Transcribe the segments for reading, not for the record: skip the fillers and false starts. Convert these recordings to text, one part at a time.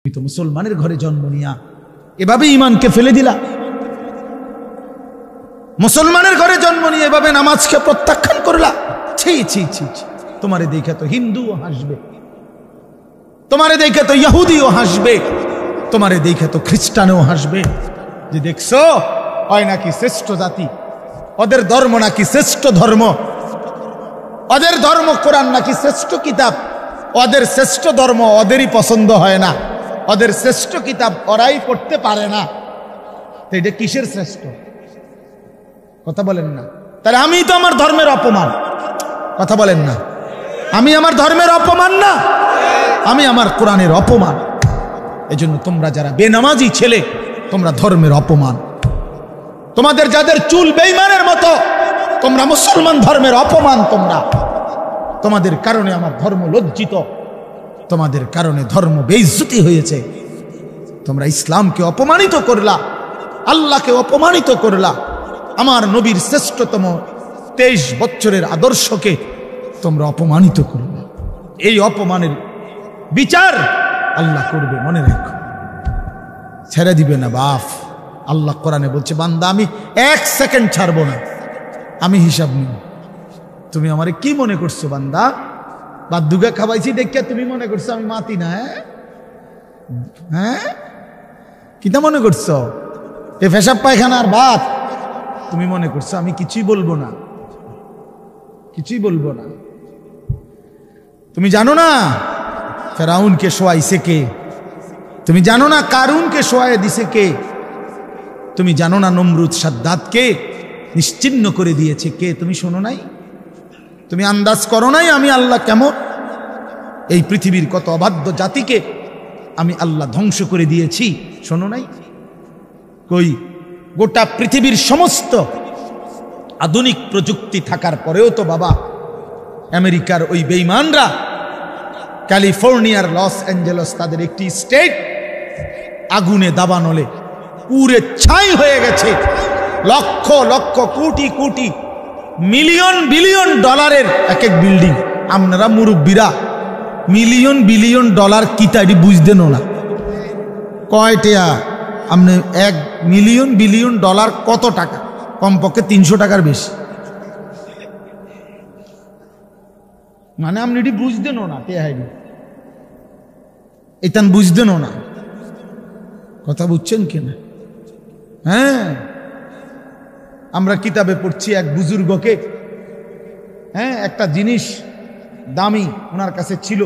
তুমি তো মুসলমানের ঘরে জন্ম নিয়া এভাবে ঈমানকে ফেলে দিলা। মুসলমানের ঘরে জন্ম নিয়ে এভাবে নামাজকে প্রত্যাখ্যান করলা। ছি ছি ছি ছি। তোমারে দেখে তো হিন্দুও হাসবে, তোমারে দেখে তো ইহুদিও হাসবে, তোমারে দেখে তো খ্রিস্টানও হাসবে যে দেখছো হয় নাকি শ্রেষ্ঠ জাতি, ওদের ধর্ম নাকি শ্রেষ্ঠ ধর্ম, ওদের ধর্ম কোরআন নাকি শ্রেষ্ঠ কিতাব, ওদের শ্রেষ্ঠ ধর্ম ওদেরই পছন্দ হয় না, ওদের শ্রেষ্ঠ কিতাব ওরাই পড়তে পারে না। তো এটা কিসের শ্রেষ্ঠ? কথা বলেন না। তাহলে আমি তো আমার ধর্মের অপমান। কথা বলেন না। আমি আমার ধর্মের অপমান না, আমি আমার কোরআনের অপমান। এজন্য তোমরা যারা বেনামাজি ছেলে, তোমরা ধর্মের অপমান। তোমাদের যাদের চুল বেঈমানের মতো, তোমরা মুসলমান ধর্মের অপমান। তোমরা, তোমাদের কারণে আমার ধর্ম লজ্জিত, তোমাদের কারণে ধর্ম বেইজ্জতি হয়েছে। তোমরা ইসলামকে অপমানিত করলা, আল্লাহকে অপমানিত করলা, আমার নবীর শ্রেষ্ঠতম 23 বছরের আদর্শকে তোমরা অপমানিত করলা। এই অপমানের বিচার আল্লাহ করবে, মনে রাখো। ছেড়ে দিবে না বাপ। আল্লাহ কোরআনে বলছে, বান্দা আমি 1 সেকেন্ড ছাড়বো না, আমি হিসাব নিব। তুমি আমারে কি মনে করছো বান্দা? বাদুগা খাওয়াইছি দেখিয়া তুমি মনে করছো আমি মাতি না? হ্যাঁ, কিটা মনে করছো? এ পেশাব পায়খানার ভাত তুমি মনে করছো আমি কিছুই বলবো না, কিছুই বলবো না। তুমি জানো না ফেরাউনকে শোয়াইছে কে? তুমি জানো না কারুনকে শোয়াই দিছে কে? তুমি জানো না নমরুদ সাদ্দাতকে নিশ্চিহ্ন করে দিয়েছে কে? তুমি শোনো নাই? তুমি আন্দাজ করো নাই আমি আল্লাহ কেমন? এই পৃথিবীর কত অবাধ্য জাতিকে আমি আল্লাহ ধ্বংস করে দিয়েছি, শোনো নাই? কই, গোটা পৃথিবীর সমস্ত আধুনিক প্রযুক্তি থাকার পরেও তো বাবা আমেরিকার ওই বেঈমানরা ক্যালিফোর্নিয়ার লস অ্যাঞ্জেলস তাদের একটি স্টেট আগুনে দাবানলে পুরে ছাই হয়ে গেছে। লক্ষ লক্ষ কোটি কোটি মিলিয়ন বিলিয়ন ডলারের এক এক বিল্ডিং। আপনারা মুরব্বীরা মিলিয়ন বিলিয়ন ডলার কিতা এটি বুঝতেন না? কয়টা আপনি 1 মিলিয়ন বিলিয়ন ডলার কত টাকা? কমপক্ষে 300 টাকার বেশি। মানে আপনি এটি বুঝতেন না, এটান বুঝতেন না। কথা বুঝছেন কিনা? হ্যাঁ, আমরা কিতাবে পড়ছি এক বুজুর্গকে, হ্যাঁ, একটা জিনিস দামি ওনার কাছে ছিল,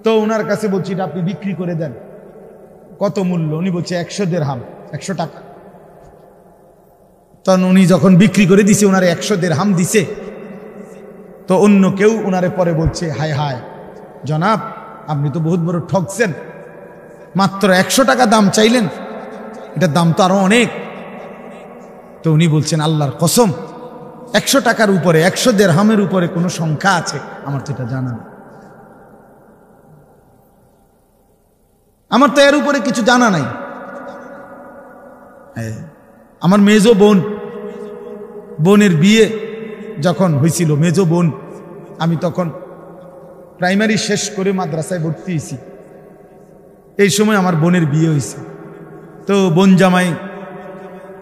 তো ওনার কাছে বলছি এটা আপনি বিক্রি করে দেন। কত মূল্য? উনি বলছে 100 দিরহাম, 100 টাকা। তখন উনি যখন বিক্রি করে দিছে, ওনারে 100 দিরহাম দিছে। তো অন্য কেউ ওনারে পরে বলছে, হায় হায় জনাব, আপনি তো বহুত বড় ঠকছেন, মাত্র 100 টাকা দাম চাইলেন, এটার দাম তো আরো অনেক। তো উনি বলছেন, আল্লাহর কসম 100 টাকার উপরে, 100 দিরহামের উপরে কোনো সংখ্যা আছে? আমার তো এটা জানা নেই, আমার তো এর উপরে কিছু জানা নাই। আমার মেজো বোনের বিয়ে যখন হয়েছিল, মেজো বোন, আমি তখন প্রাইমারি শেষ করে মাদ্রাসায় ভর্তি হয়েছি। এই সময় আমার বোনের বিয়ে হয়েছে। তো বোন জামাই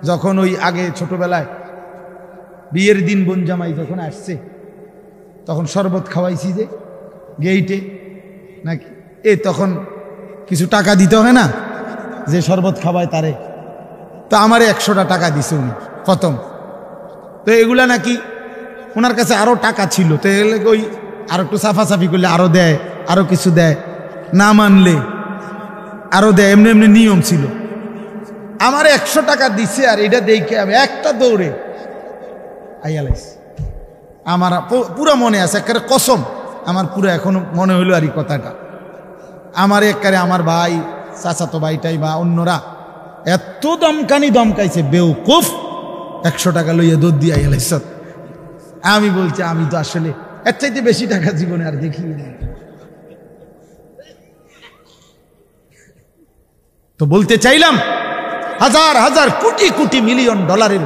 যখন ওই আগে ছোটবেলায় বিয়ের দিন বোন জামাই যখন আসছে, তখন শরবত খাওয়াইছি যে গেইটে নাকি, তখন কিছু টাকা দিতে হয় না যে শরবত খাওয়ায় তারে। তো আমারে 100টা টাকা দিছে উনি প্রথম। তো এগুলা নাকি ওনার কাছে আরো টাকা ছিল, তো ওই আর একটু সাফাসাফি করলে আরো দেয়, আরো কিছু দেয়, না মানলে আরো দেয়, এমনি এমনি নিয়ম ছিল। আমার 100 টাকা দিছে, আর এটা দেখে আমি একটা দৌড়ে আইয়ালাইছি। আমার পুরো মনে আছে, একেবারে কসম, আমার পুরো এখনো মনে হইলো আর এই কথাটা। আমার একেবারে আমার ভাই, চাচাতো ভাইটাই বা অন্যরা এত দমকাইছে, বেউকুফ 100 টাকা লইয়া দৌড় দিয়ে আইয়ালাইছ। আমি বলছি, আমি তো আসলে এর চাইতে বেশি টাকা জীবনে আর দেখি না। তো বলতে চাইলাম, হাজার হাজার কোটি কোটি মিলিয়ন ডলারের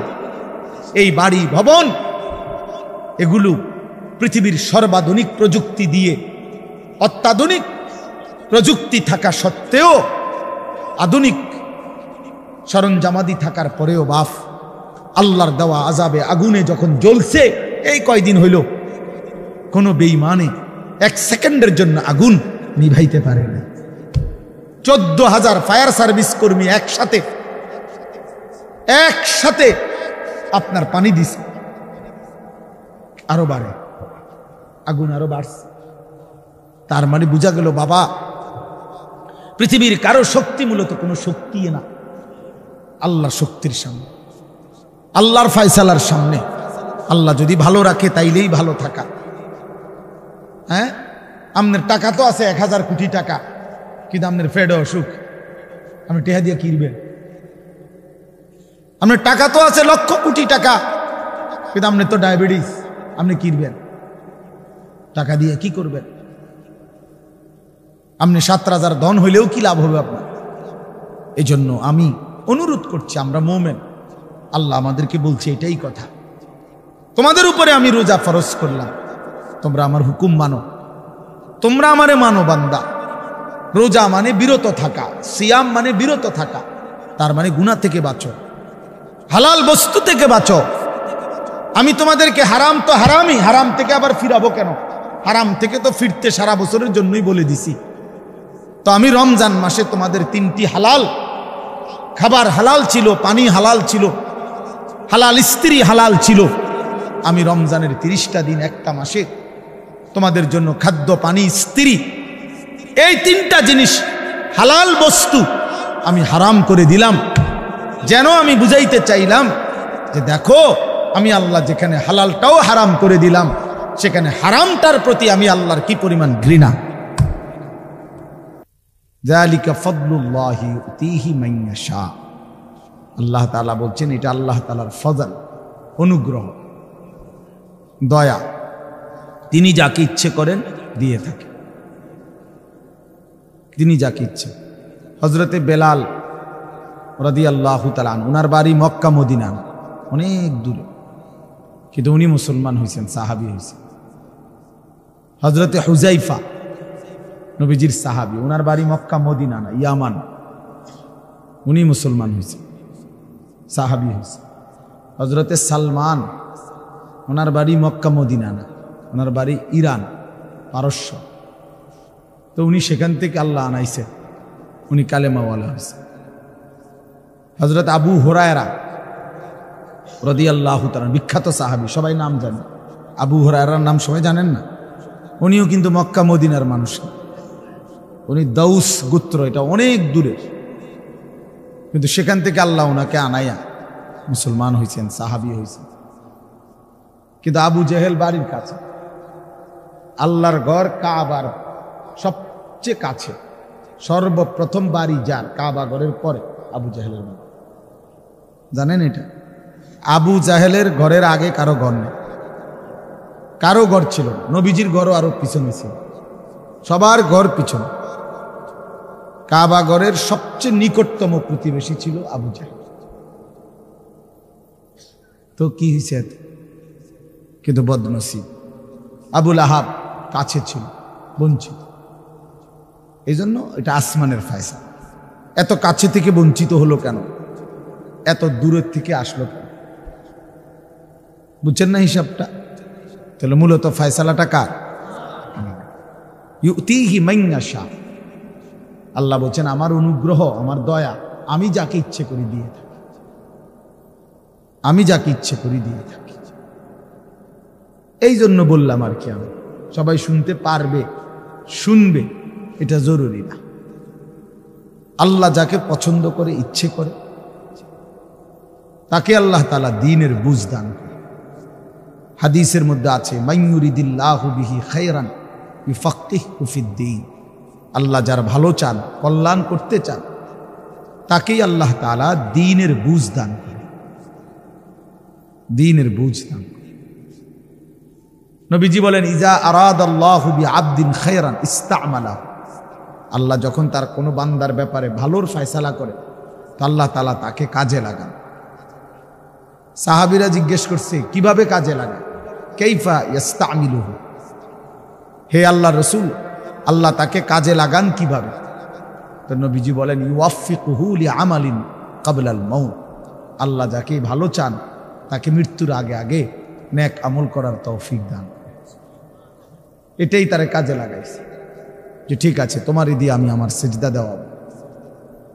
এই বাড়ি ভবন, এগুলো পৃথিবীর সর্বাধুনিক প্রযুক্তি দিয়ে, অত্যাধুনিক প্রযুক্তি থাকা সত্ত্বেও, আধুনিক সরঞ্জামাদি থাকার পরেও বাপ আল্লাহর দেওয়া আযাবে আগুনে যখন জ্বলছে, এই কয়দিন হইল কোনো বেঈমানে 1 সেকেন্ডের জন্য আগুন নিভাইতে পারে না। 14,000 ফায়ার সার্ভিস কর্মী একসাথে আপনার পানি দিছে, আরো বাড়ে, আগুন আরো বাড়ছে। তার মানে বোঝা গেল বাবা, পৃথিবীর কারো শক্তি মূলত কোনো শক্তি না, আল্লাহর শক্তির সামনে, আল্লাহর ফয়সালার সামনে। আল্লাহ যদি ভালো রাখে তাইলেই ভালো থাকা। হ্যাঁ, আপনার টাকা তো আছে 1000 কোটি টাকা, কিন্তু আপনার ফেডে অসুখ, আপনি টেহা দিয়ে কিনবেন। আপনার টাকা তো আছে লক্ষ কোটি টাকা, কিন্তু আপনার তো ডায়াবেটিস, আপনি কিনবেন টাকা দিয়ে কি করবেন? আপনি 7,000 ধন হইলেও কি লাভ হবে আপনার? এই জন্য আমি অনুরোধ করছি, আমরা মোমেন, আল্লাহ আমাদেরকে বলছে এটাই কথা, তোমাদের উপরে আমি রোজা ফরজ করলাম, তোমরা আমার হুকুম মানো, তোমরা আমারে মানো বান্দা। রোজা মানে বিরত থাকা, সিয়াম মানে বিরত থাকা, তার মানে গুনাহ থেকে বাঁচো, হালাল বস্তু থেকে বাঁচো। আমি তোমাদেরকে হারাম তো হারামই, হারাম থেকে আবার ফিরাবো কেন? হারাম থেকে তো ফিরতে সারা বছরের জন্যই বলে দিছি। তো আমি রমজান মাসে তোমাদের 3টি হালাল খাবার হালাল ছিল, পানি হালাল ছিল, হালাল স্ত্রী হালাল ছিল। আমি রমজানের 30টা দিন, একটা মাসে তোমাদের জন্য খাদ্য, পানি, স্ত্রী, এই 3টা জিনিস হালাল বস্তু আমি হারাম করে দিলাম। যেন আমি বুঝাইতে চাইলাম যে দেখো, আমি আল্লাহ যেখানে হালালটাও হারাম করে দিলাম, সেখানে হারামটার প্রতি আমি আল্লাহর কি পরিমাণ ঘৃণা। যালিকা ফাদলুল্লাহি ইউতিহি মান ইয়াশা। আল্লাহ তাআলা বলছেন এটা আল্লাহ তাআলার ফজল, অনুগ্রহ, দয়া। তিনি যাকে ইচ্ছে করেন দিয়ে থাকেন, তিনি যাকে ইচ্ছে। হযরতে বেলাল রাদিয়াল্লাহু তাআলা আনহু, ওনার বাড়ি মক্কা মদিনা, অনেক দূরে, কিন্তু উনি মুসলমান হয়েছেন, সাহাবী হয়েছেন। হযরতে হুযাইফা নবীজির সাহাবী, ওনার বাড়ি মক্কা মদিনা না, ইয়ামান, উনি মুসলমান হয়েছেন, সাহাবী হয়েছেন। হযরতে সালমান, ওনার বাড়ি মক্কা মদিনা না, ওনার বাড়ি ইরান, পারস্য। তো উনি সেখান থেকে আল্লাহ আনাইছে, উনি কালেমাওয়ালা হয়েছে। হযরত আবু হুরায়রা রাদিয়াল্লাহু তাআলা, বিখ্যাত সাহাবী, সবাই নাম জানে। আবু হুরায়রার নাম সবাই জানেন না? উনিও কিন্তু মক্কা মদিনার মানুষ, উনি দাউস গোত্র, এটা অনেক দূরে, কিন্তু সেখান থেকে আল্লাহ ওনাকে আনাইয়া মুসলমান হয়েছেন, সাহাবী হয়েছেন। কিন্তু আবু জেহেল বাড়ির কাছে, আল্লাহর ঘর কাবার সবচেয়ে কাছে, সর্বপ্রথম বাড়ি যার কাবা ঘরের পরে আবু জাহেলের বাড়ি। জানেন এটা? আবু জাহেলের ঘরের আগে কারো ঘর নেই, কারো ঘর ছিল না। নবীজির ঘরও আরো পিছনে ছিল, সবার ঘর পিছনে। কাবা ঘরের সবচেয়ে নিকটতম প্রতিবেশী ছিল আবু জাহেল। তো কি হয়েছে? কিন্তু বদনসিব, আবুল আহাব কাছে ছিল, বঞ্চিত। এই জন্য এটা আসমানের ফয়সালা। এত কাছে থেকে বঞ্চিত হলো কেন? এত দূরের থেকে আসলো কেন? বুঝছেন না হিসাবটা? তাহলে মূলত ফয়সালাটা কার? ইউতিহি মান ইয়াশা। আল্লাহ বলছেন আমার অনুগ্রহ, আমার দয়া, আমি যাকে ইচ্ছে করি দিয়ে থাকি, আমি যাকে ইচ্ছে করি দিয়ে থাকি। এই জন্য বললাম আর কি, আমি সবাই শুনতে পারবে, শুনবে, এটা জরুরি না। আল্লাহ যাকে পছন্দ করে, ইচ্ছে করে, তাকে আল্লাহ তাআলা দ্বীনের বুঝ দান করে। হাদিসের মধ্যে আছে, মাইয়ুরিদিল্লাহু বিহি খায়রান ইউফাক্কিহু ফিদ্দীন। আল্লাহ যার ভালো চান, কল্যাণ করতে চান, তাকেই আল্লাহ তাআলা দ্বীনের বুঝ দান করে, দ্বীনের বুঝ দান করে। নবীজি বলেন, ইজা আরাদাল্লাহু বিআবদিন খায়রান ইস্তা'মালাহু। আল্লাহ যখন তার কোনো বান্দার ব্যাপারে ভালোর ফয়সালা করে, তো আল্লাহ তাআলা তাকে কাজে লাগান। সাহাবীরা জিজ্ঞেস করছে, কিভাবে কাজে লাগায়? কাইফা ইস্তা'মিলুহু, হে আল্লাহর রাসূল, আল্লাহ তাকে কাজে লাগান কিভাবে? তো নবীজি বলেন ইউওয়াফিকুহু লিআমালিন ক্বাবলাল মাউত, আল্লাহ যাকে ভালো চান তাকে মৃত্যুর আগে আগে নেক আমল করার তৌফিক দান। এটাই তারে কাজে লাগাইছে যে ঠিক আছে তোমারই দিয়ে আমি আমার সিজদা দেওয়াবো,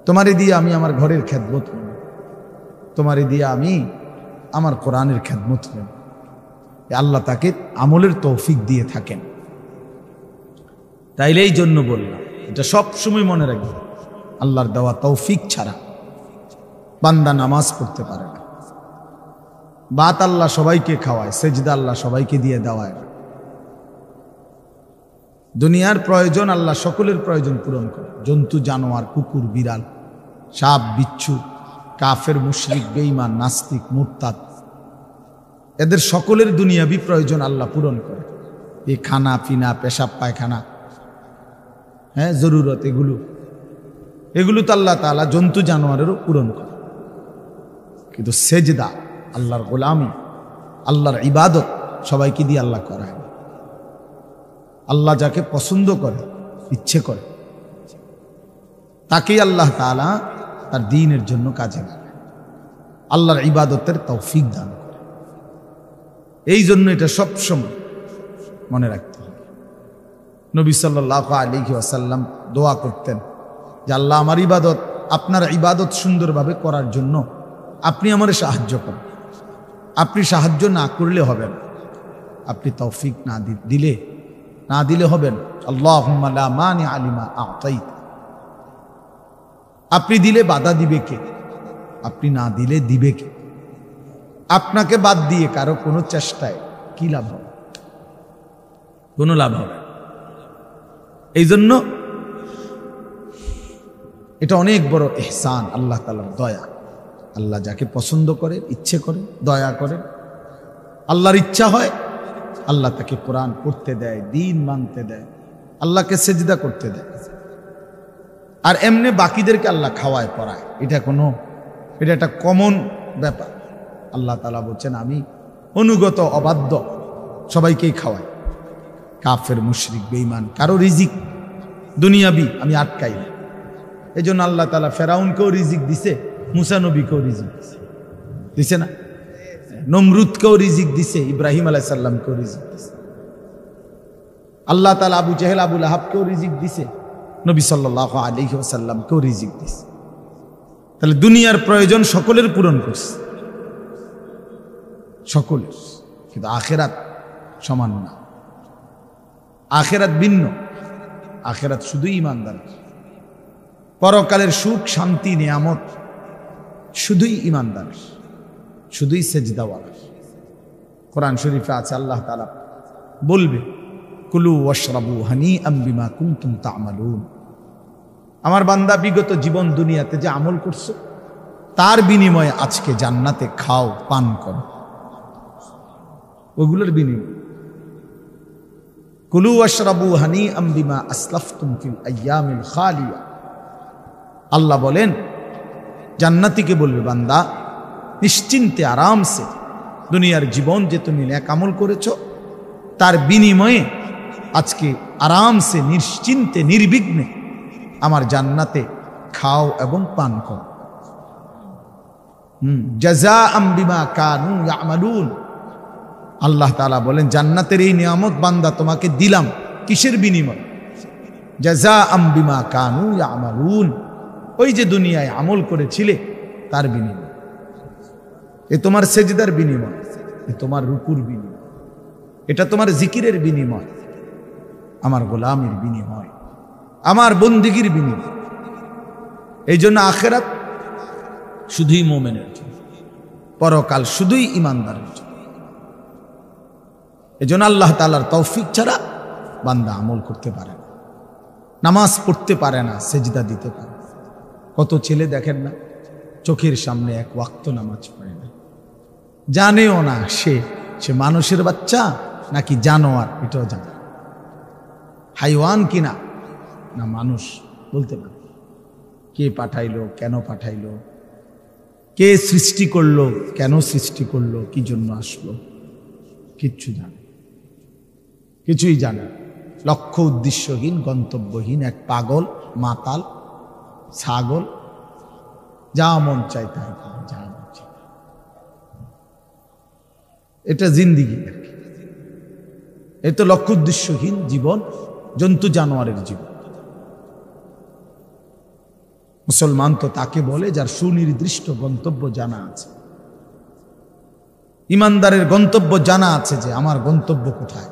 তোমারই দিয়ে আমি আমার ঘরের খেদমত নেব, তোমারই দিয়ে আমি আমার কোরআনের খেদমত নেব। আল্লাহ তাকে আমলের তৌফিক দিয়ে থাকেন। তাইলে এই জন্য বললাম, এটা সব সময় মনে রাখবে, আল্লাহর দেওয়া তৌফিক ছাড়া বান্দা নামাজ পড়তে পারে না। বাত আল্লাহ সবাইকে খাওয়ায়, সেজদা আল্লাহ সবাইকে দিয়ে দেওয়ায়। দুনিয়ার প্রয়োজন আল্লাহ সকলের প্রয়োজন পূরণ করে, জন্তু জানোয়ার, কুকুর বিড়াল, সাপ বিচ্ছু, কাফের মুশরিক বেঈমান নাস্তিক মুরতাদ, এদের সকলের দুনিয়াবি প্রয়োজন আল্লাহ পূরণ করে। এই খানা পিনা পেশাব পায়খানা, হ্যাঁ জরুরত, এগুলো তো আল্লাহ তাআলা জন্তু জানোয়ারেরও পূরণ করে। কিন্তু সেজদা, আল্লাহর গোলামি, আল্লাহর ইবাদত সবাইকে দিয়ে আল্লাহ করায়। আল্লাহ যাকে পছন্দ করে, ইচ্ছে করে, তাকেই আল্লাহ তাআলা তার দ্বীনের জন্য কাজে লাগায়, আল্লাহর ইবাদতের তৌফিক দান করে। এই জন্য এটা সবসময় মনে রাখতে হবে। নবী সাল্লাল্লাহু আলাইহি ওয়াসাল্লাম দোয়া করতেন যে আল্লাহ আমার ইবাদত, আপনার ইবাদত সুন্দরভাবে করার জন্য আপনি আমারে সাহায্য করেন। আপনি সাহায্য না করলে হবে না, আপনি তৌফিক না দিলে হবে না। আল্লাহুম্মা লা মানিআ লিমা আ'তাইত, আপনি দিলে বাধা দিবে কে? আপনি না দিলে দিবে কে? আপনাকে বাদ দিয়ে কারো কোনো চেষ্টায় কি লাভ হবে? কোনো লাভ হবে। এই জন্য এটা অনেক বড় ইহসান, আল্লাহ তাআলার দয়া। আল্লাহ যাকে পছন্দ করে, ইচ্ছে করে, দয়া করে, আল্লাহর ইচ্ছা হয়, আল্লাহ তাকে কোরআন পড়তে দেয়, দ্বীন মানতে দেয়, আল্লাহকে সেজদা করতে দেয়। আর এমনি বাকিদেরকে আল্লাহ খাওয়ায় পড়ায়, এটা একটা কমন ব্যাপার। আল্লাহ তাআলা বলছেন আমি অনুগত অবাধ্য সবাইকেই খাওয়াই, কাফের মুশরিক বেঈমান কারো রিজিক দুনিয়াবি আমি আটকাই না। এই জন্য আল্লাহ তাআলা ফেরাউনকেও রিজিক দিছে, মুসা নবীকেও রিজিক দিছে না? নমরুদকেও রিজিক দিছে, ইব্রাহিম আলাইহিস সালামকেও রিজিক দিছে। আল্লাহ তাআলা আবু জেহেল আবু লাহাবকেও রিজিক দিছে, নবী সাল্লাল্লাহু আলাইহি ওয়াসাল্লামকেও রিজিক দিছে। তাহলে দুনিয়ার প্রয়োজন সকলের পূরণ করছে, সকলের। কিন্তু আখিরাত সমান না, আখিরাত ভিন্ন। আখিরাত শুধুই ঈমানদার, পরকালের সুখ শান্তি নিয়ামত শুধুই ঈমানদার, শুধুই সেজদাওয়ালা। কোরআন শরীফে আছে আল্লাহ তাআলা বলবে কুলু ওয়াশরাবু হানিআম বিমা কুনতুম তা'মালুন, আমার বান্দা বিগত জীবন দুনিয়াতে যে আমল করছো তার বিনিময়ে আজকে জান্নাতে খাও পান করো, ওগুলোর বিনিময়ে। কুলু ওয়াশরাবু হানিআম বিমা আসলাফতুম ফিল আইয়ামিল খালিয়া, আল্লাহ বলেন জান্নাতীকে বলবে বান্দা নিশ্চিন্তে আরামসে দুনিয়ার জীবন যে তুমি নেক আমল করেছো তার বিনিময়ে আজকে আরামসে নিশ্চিন্তে নির্বিঘ্নে আমার জান্নাতে খাও এবং পান করো। জাযাআম বিমা কানু ইয়ামালুন, আল্লাহ তাআলা বলেন জান্নাতের এই নিয়ামত বান্দা তোমাকে দিলাম কিসের বিনিময়? জাযাআম বিমা কানু ইয়ামালুন, ওই যে দুনিয়ায় আমল করেছিলে তার বিনিময়। এ তোমার সেজদার বিনিময়, এ তোমার রুকুর বিনিময়, এটা তোমার জিকিরের বিনিময়, আমার গোলামের বিনিময়, আমার বন্দিগির বিনিময়। এই জন্য আখিরাত শুধুই মুমিনের জন্য, পরকাল শুধুই ঈমানদারের জন্য। এই জন্য আল্লাহ তাআলার তৌফিক ছাড়া বান্দা আমল করতে পারে না, নামাজ পড়তে পারে না, সেজদা দিতে পারে। কত ছেলে দেখেন না চোখের সামনে এক ওয়াক্ত নামাজ পড়ে না, জানেও না সে মানুষের বাচ্চা নাকি জানোয়ার, এটাও জানে, হাইওয়ান কিনা না মানুষ বলতে পারে। কে পাঠাইলো, কেন পাঠাইলো, কে সৃষ্টি করলো, কেন সৃষ্টি করলো, কি জন্য আসলো, কিচ্ছু জানে, কিছুই জানে। লক্ষ্য উদ্দেশ্যহীন, গন্তব্যহীন এক পাগল, মাতাল, ছাগল, যা মন চায় তাই করে, যা মন চায়। এটা জিন্দিগি আর কি। এই তো লক্ষ্য উদ্দেশ্যহীন জীবন, জন্তু জানোয়ারের জীবন। মুসলমান তো তাকে বলে যার সুনির্দিষ্ট গন্তব্য জানা আছে। ইমানদারের গন্তব্য জানা আছে যে আমার গন্তব্য কোথায়,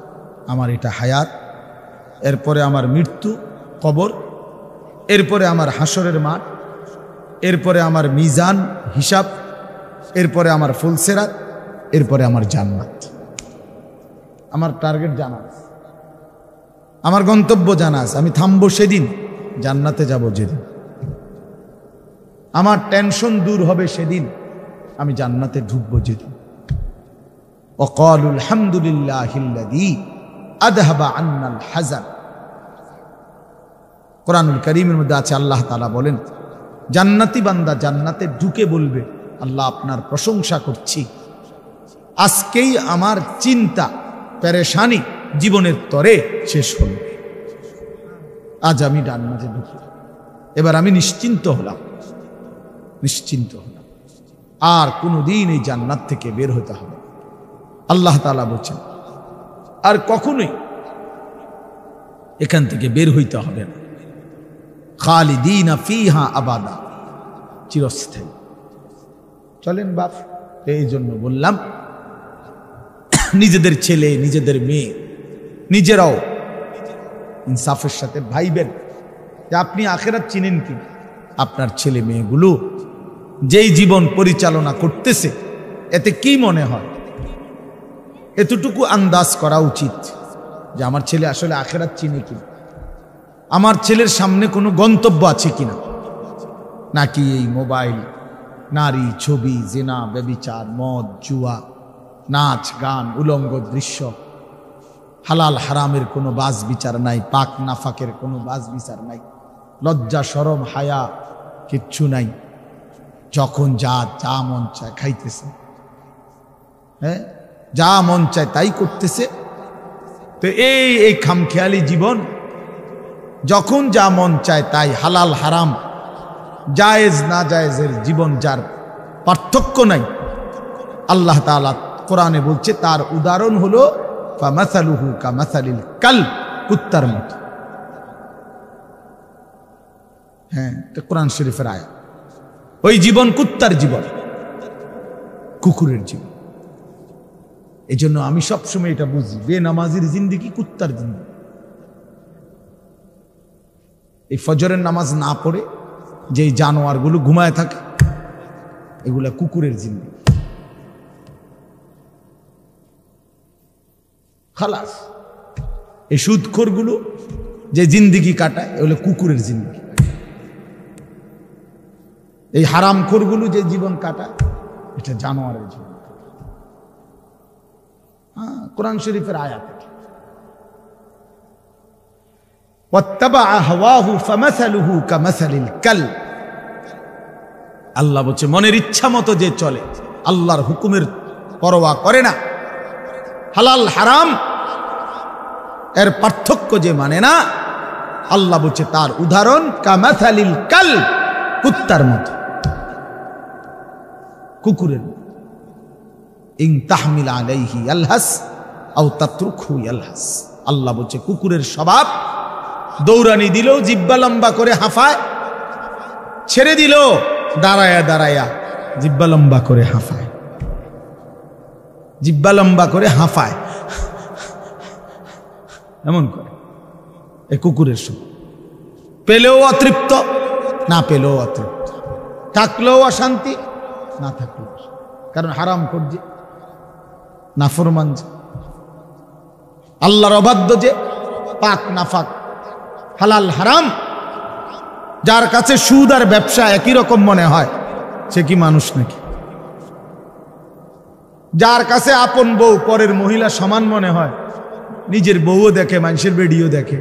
আমার এটা হায়াত, এরপরে আমার মৃত্যু, কবর, এরপরে আমার হাসরের মাঠ, এরপরে আমার মিজান, হিসাব, এরপরে আমার ফুলসেরাত, এরপরে আমার জান্নাত। আমার টার্গেট জানা আছে, আমার গন্তব্য জানা আছে। আমি থামবো সেদিন, জান্নাতে যাব যেদিন। আমার টেনশন দূর হবে সেদিন, আমি জান্নাতে ঢুকবো যেদিন। ওয়াকালুল হামদুলিল্লাহিল্লাযী আযহাবা আন্নাল হাযান। কোরআনুল কারীমের মধ্যে আছে, আল্লাহ তাআলা বলেন, জান্নাতি বান্দা জান্নাতে ঢুকে বলবে, আল্লাহ আপনার প্রশংসা করছি, আজকেই আমার চিন্তা পেরেশানি জীবনের তরে শেষ হল। আজ আমি জান্নাতে ঢুকি, এবার আমি নিশ্চিন্ত হলাম, নিশ্চিন্ত হলাম, আর কোনোদিন এই জান্নাত থেকে বের হতে হবে। আল্লাহ তাআলা বলছেন আর কখনোই এখান থেকে বের হইতে হবে না। খালিদিনা ফিহা আবাদা, চিরস্থায়ী। চলেন বাপ, এই জন্য বললাম নিজেদের ছেলে, নিজেদের মেয়ে, নিজেরাও ইনসাফের সাথে ভাইবেন যে আপনি আখিরাত চিনেন কি। আপনার ছেলে মেয়েগুলো যেই জীবন পরিচালনা করতেছে, এতে কি মনে হয়, এতটুকু আন্দাজ করা উচিত যে আমার ছেলে আসলে আখিরাত চিনে কি, আমার ছেলের সামনে কোনো গন্তব্য আছে কিনা, নাকি এই মোবাইল, নারী, ছবি, জিনা, ব্যভিচার, মদ, জুয়া, নাচ, গান, উলঙ্গ দৃশ্য, হালাল হারামের কোনো বাজ বিচার নাই, পাক নাফাকের কোনো বাজ বিচার নাই, লজ্জা শরম হায়া কিচ্ছু নাই, যখন যা মন চায় খাইতেছে, হ্যাঁ, যা মন চায় তাই করতেছে। তো এই খামখেয়ালি জীবন, যখন যা মন চায় তাই, হালাল হারাম, জায়েজ না জায়েজের জীবন, যার পার্থক্য নাই, আল্লাহ তাআলা কোরআনে বলছে তার উদাহরণ হলো ফামাসালুহু কামাসালিল কালব, কুত্তার মতো। হ্যাঁ, এটা কোরআন শরীফের আয়াত। ওই জীবন কুত্তার জীবন, কুকুরের জীবন। এই জন্য আমি সবসময় এটা বুঝি, বেনামাজির জিন্দেগি কুত্তার জিন্দেগি। এই ফজরের নামাজ না পড়ে যেই জানোয়ারগুলো ঘুমায় থাকে, এগুলা কুকুরের জিন্দেগি। খালাস। এই সুদখোরগুলো যে জিন্দেগি কাটায়, এগুলো কুকুরের জিন্দেগি। এই হারামখোরগুলো যে জীবন কাটায়, এটা জানোয়ারের জীবন। হ্যাঁ, কোরআন শরীফের আয়াত। ওয়াত্তাবাআ হাওয়াহু ফামাসালুহু কামাসালিল কালব। আল্লাহ বলছে মনের ইচ্ছা মতো যে চলে, আল্লাহর হুকুমের পরোয়া করে না, হালাল হারাম এর পার্থক্য যে মানে না, আল্লাহ বলছে তার উদাহরণ কামাসালিল কালব, কুত্তার মতো, কুকুরের মতো। ইন তাহমিল আলাইহি ইয়ালহাস আও তাতরুকহু ইয়ালহাস। আল্লাহ বলছে কুকুরের স্বভাব, দৌড়ানি দিলেও জিহ্বা লম্বা করে হাঁফায়, ছেড়ে দিল দাঁড়ায়া দাঁড়ায়া জিহ্বা লম্বা করে হাঁফায়, জিহ্বা লম্বা করে হাঁফায়, এমন করে। এই কুকুরের স্বভাব। পেলেও অতৃপ্ত, না পেলেও অতৃপ্ত, থাকলেও অশান্তি, না থাকলেও, কারণ হারাম করছে, নাফরমান যে, আল্লাহর অবাধ্য যে, পাক নাফাক, হালাল হারাম, যার কাছে সুদ আর ব্যবসা একই রকম মনে হয়, সে কি মানুষ নাকি? যার কাছে আপন বউ পরের মহিলা সমান মনে হয়, নিজের বউও দেখে, মানুষের বেডিও দেখে,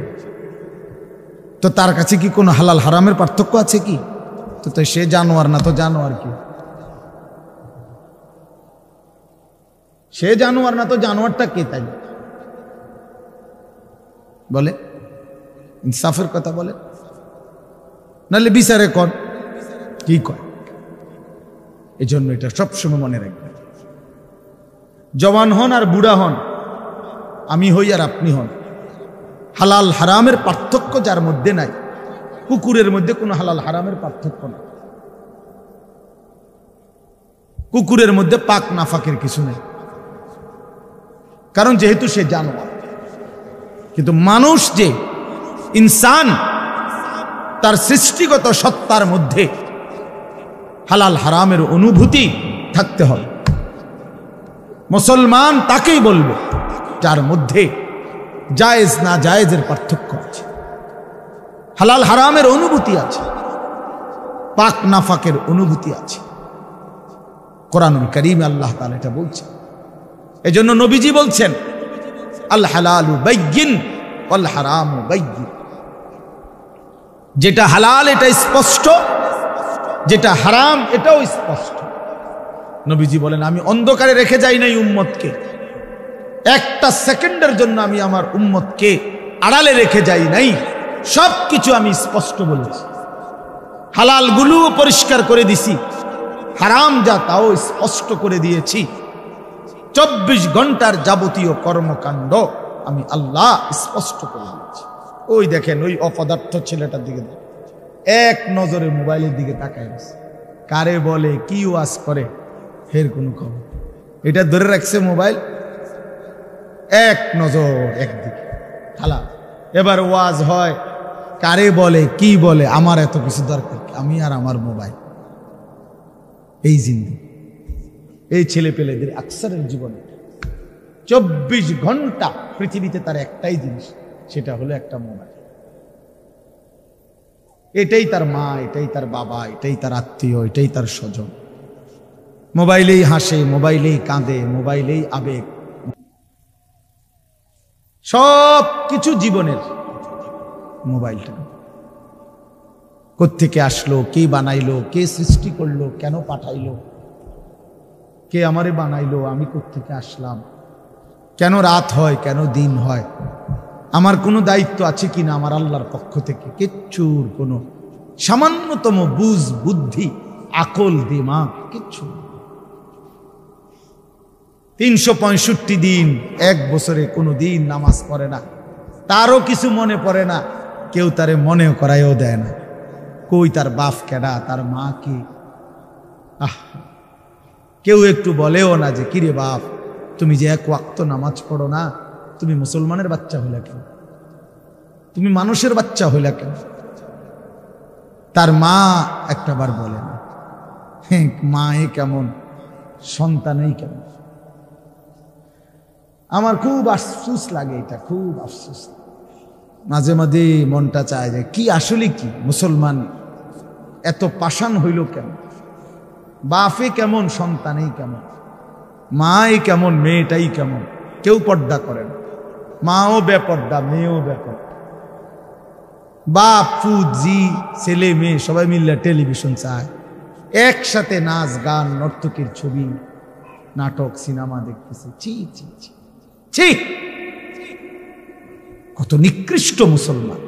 তো তার কাছে কি কোনো হালাল হারামের পার্থক্য আছে কি? তো সে জানোয়ার না তো জানোয়ার কি? সে জানোয়ার না তো জানোয়ারটা কে? তাই বলে? ইনসাফের কথা বলে, নাহলে বিচারে কর কি কয়? এই জন্য এটা সবসময় মনে রাখবেন, জওয়ান হন আর বুড়া হন, আমি হই আর আপনি হন, হালাল হারামের পার্থক্য যার মধ্যে নাই, কুকুরের মধ্যে কোনো হালাল হারামের পার্থক্য নাই, কুকুরের মধ্যে পাক নাফাকের কিছু নেই, কারণ যেহেতু সে জানোয়ার। কিন্তু মানুষ যে ইনসান, তার সৃষ্টিগত সত্তার মধ্যে হালাল হারামের অনুভূতি থাকতে হবে। মুসলমান তাকেই বলবে যার মধ্যে জায়েজ না জায়েজের পার্থক্য আছে, হালাল হারামের অনুভূতি আছে, পাক নাফাকের অনুভূতি আছে। কোরআনুল কারীমে আল্লাহ তাআলা এটা বলছেন। এজন্য নবীজি বলছেন, আল হালালু বাইয়িন ওয়াল হারামু বাইয়িন। যেটা হালাল এটা স্পষ্ট, যেটা হারাম এটাও স্পষ্ট। নবীজি বলেন, আমি অন্ধকারে রেখে যাই নাই উম্মতকে, একটা সেকেন্ডের জন্য আমি আমার উম্মতকে আড়ালে রেখে যাই নাই, সবকিছু আমি স্পষ্ট বলেছি। হালালগুলো পরিষ্কার করে দিছি, হারাম যা তাও স্পষ্ট করে দিয়েছি। 24 ঘন্টার যাবতীয় কর্মকাণ্ড আমি আল্লাহ স্পষ্ট করে দিয়েছি। ওই দেখেন, ওই অপদার্থ ছেলেটার দিকে এক নজরে মোবাইলের দিকে তাকায় গেছে, কারে বলে কি ওয়াজ করে এর কোনো খবর। এটা ধরে রাখছে মোবাইল, এক নজর একদিকে খালা। এবার ওয়াজ হয়, কারে বলে কি বলে, আমার এত কিছু দরকার, আমি আর আমার মোবাইল। এই জিন্দেগি, এই ছেলে পেলেদের আকসারের জীবনে 24 ঘন্টা পৃথিবীতে তার একটাই জিনিস, সেটা হলো একটা মোবাইল। এটাই তার মা, এটাই তার বাবা, এটাই তার আত্মীয়, এটাই তার স্বজন। মোবাইলেই হাসে, মোবাইলেই কাঁদে, মোবাইলেই আবেগ, সব কিছু জীবনের মোবাইলটা। কোত্থেকে আসলো, কে বানাইলো, কে সৃষ্টি করলো, কেন পাঠাইলো, কে আমারে বানাইলো, আমি কোত্থেকে আসলাম, কেন রাত হয়, কেন দিন হয়, আমার কোনো দায়িত্ব আছে কিনা আমার আল্লাহর পক্ষ থেকে, কিচ্ছুর কোনো সামান্যতম বুঝ বুদ্ধি আকল দিমাগ কিচ্ছু। 365 দিন, এক বছরে কোনো দিন নামাজ পড়ে না, তারও কিছু মনে পড়ে না, কেউ তারে মনে করায়ও দেয় না। কই তার বাপ কেডা, তার মা কি, কেউ একটু বলেও না যে কিরে বাপ, তুমি যে এক ওয়াক্ত নামাজ পড়ো না, তুমি মুসলমানের বাচ্চা হইলা কেন, তুমি মানুষের বাচ্চা হইলা কেন? তার মা একটাবার বলে না, মায়ে কেমন, সন্তানেই কেমন। আমার খুব আফসোস লাগে, এটা খুব আফসোস। মাঝে মাঝে মনটা চায় যে কি আসলে কি মুসলমান এত পাষাণ হইল কেন? বাপে কেমন, সন্তানেই কেমন, মাই কেমন, মেয়েটাই কেমন। কেউ পর্দা করে না, মাও বেপর্দা, মেয়েও বেপর্দা। বাপ ফুজি ছেলে মেয়ে সবাই মিলে টেলিভিশন চায়, একসাথে নাচ গান নর্তকীর ছবি নাটক সিনেমা দেখতেছে। ছি ছি ছি ছি, কত নিকৃষ্ট মুসলমান,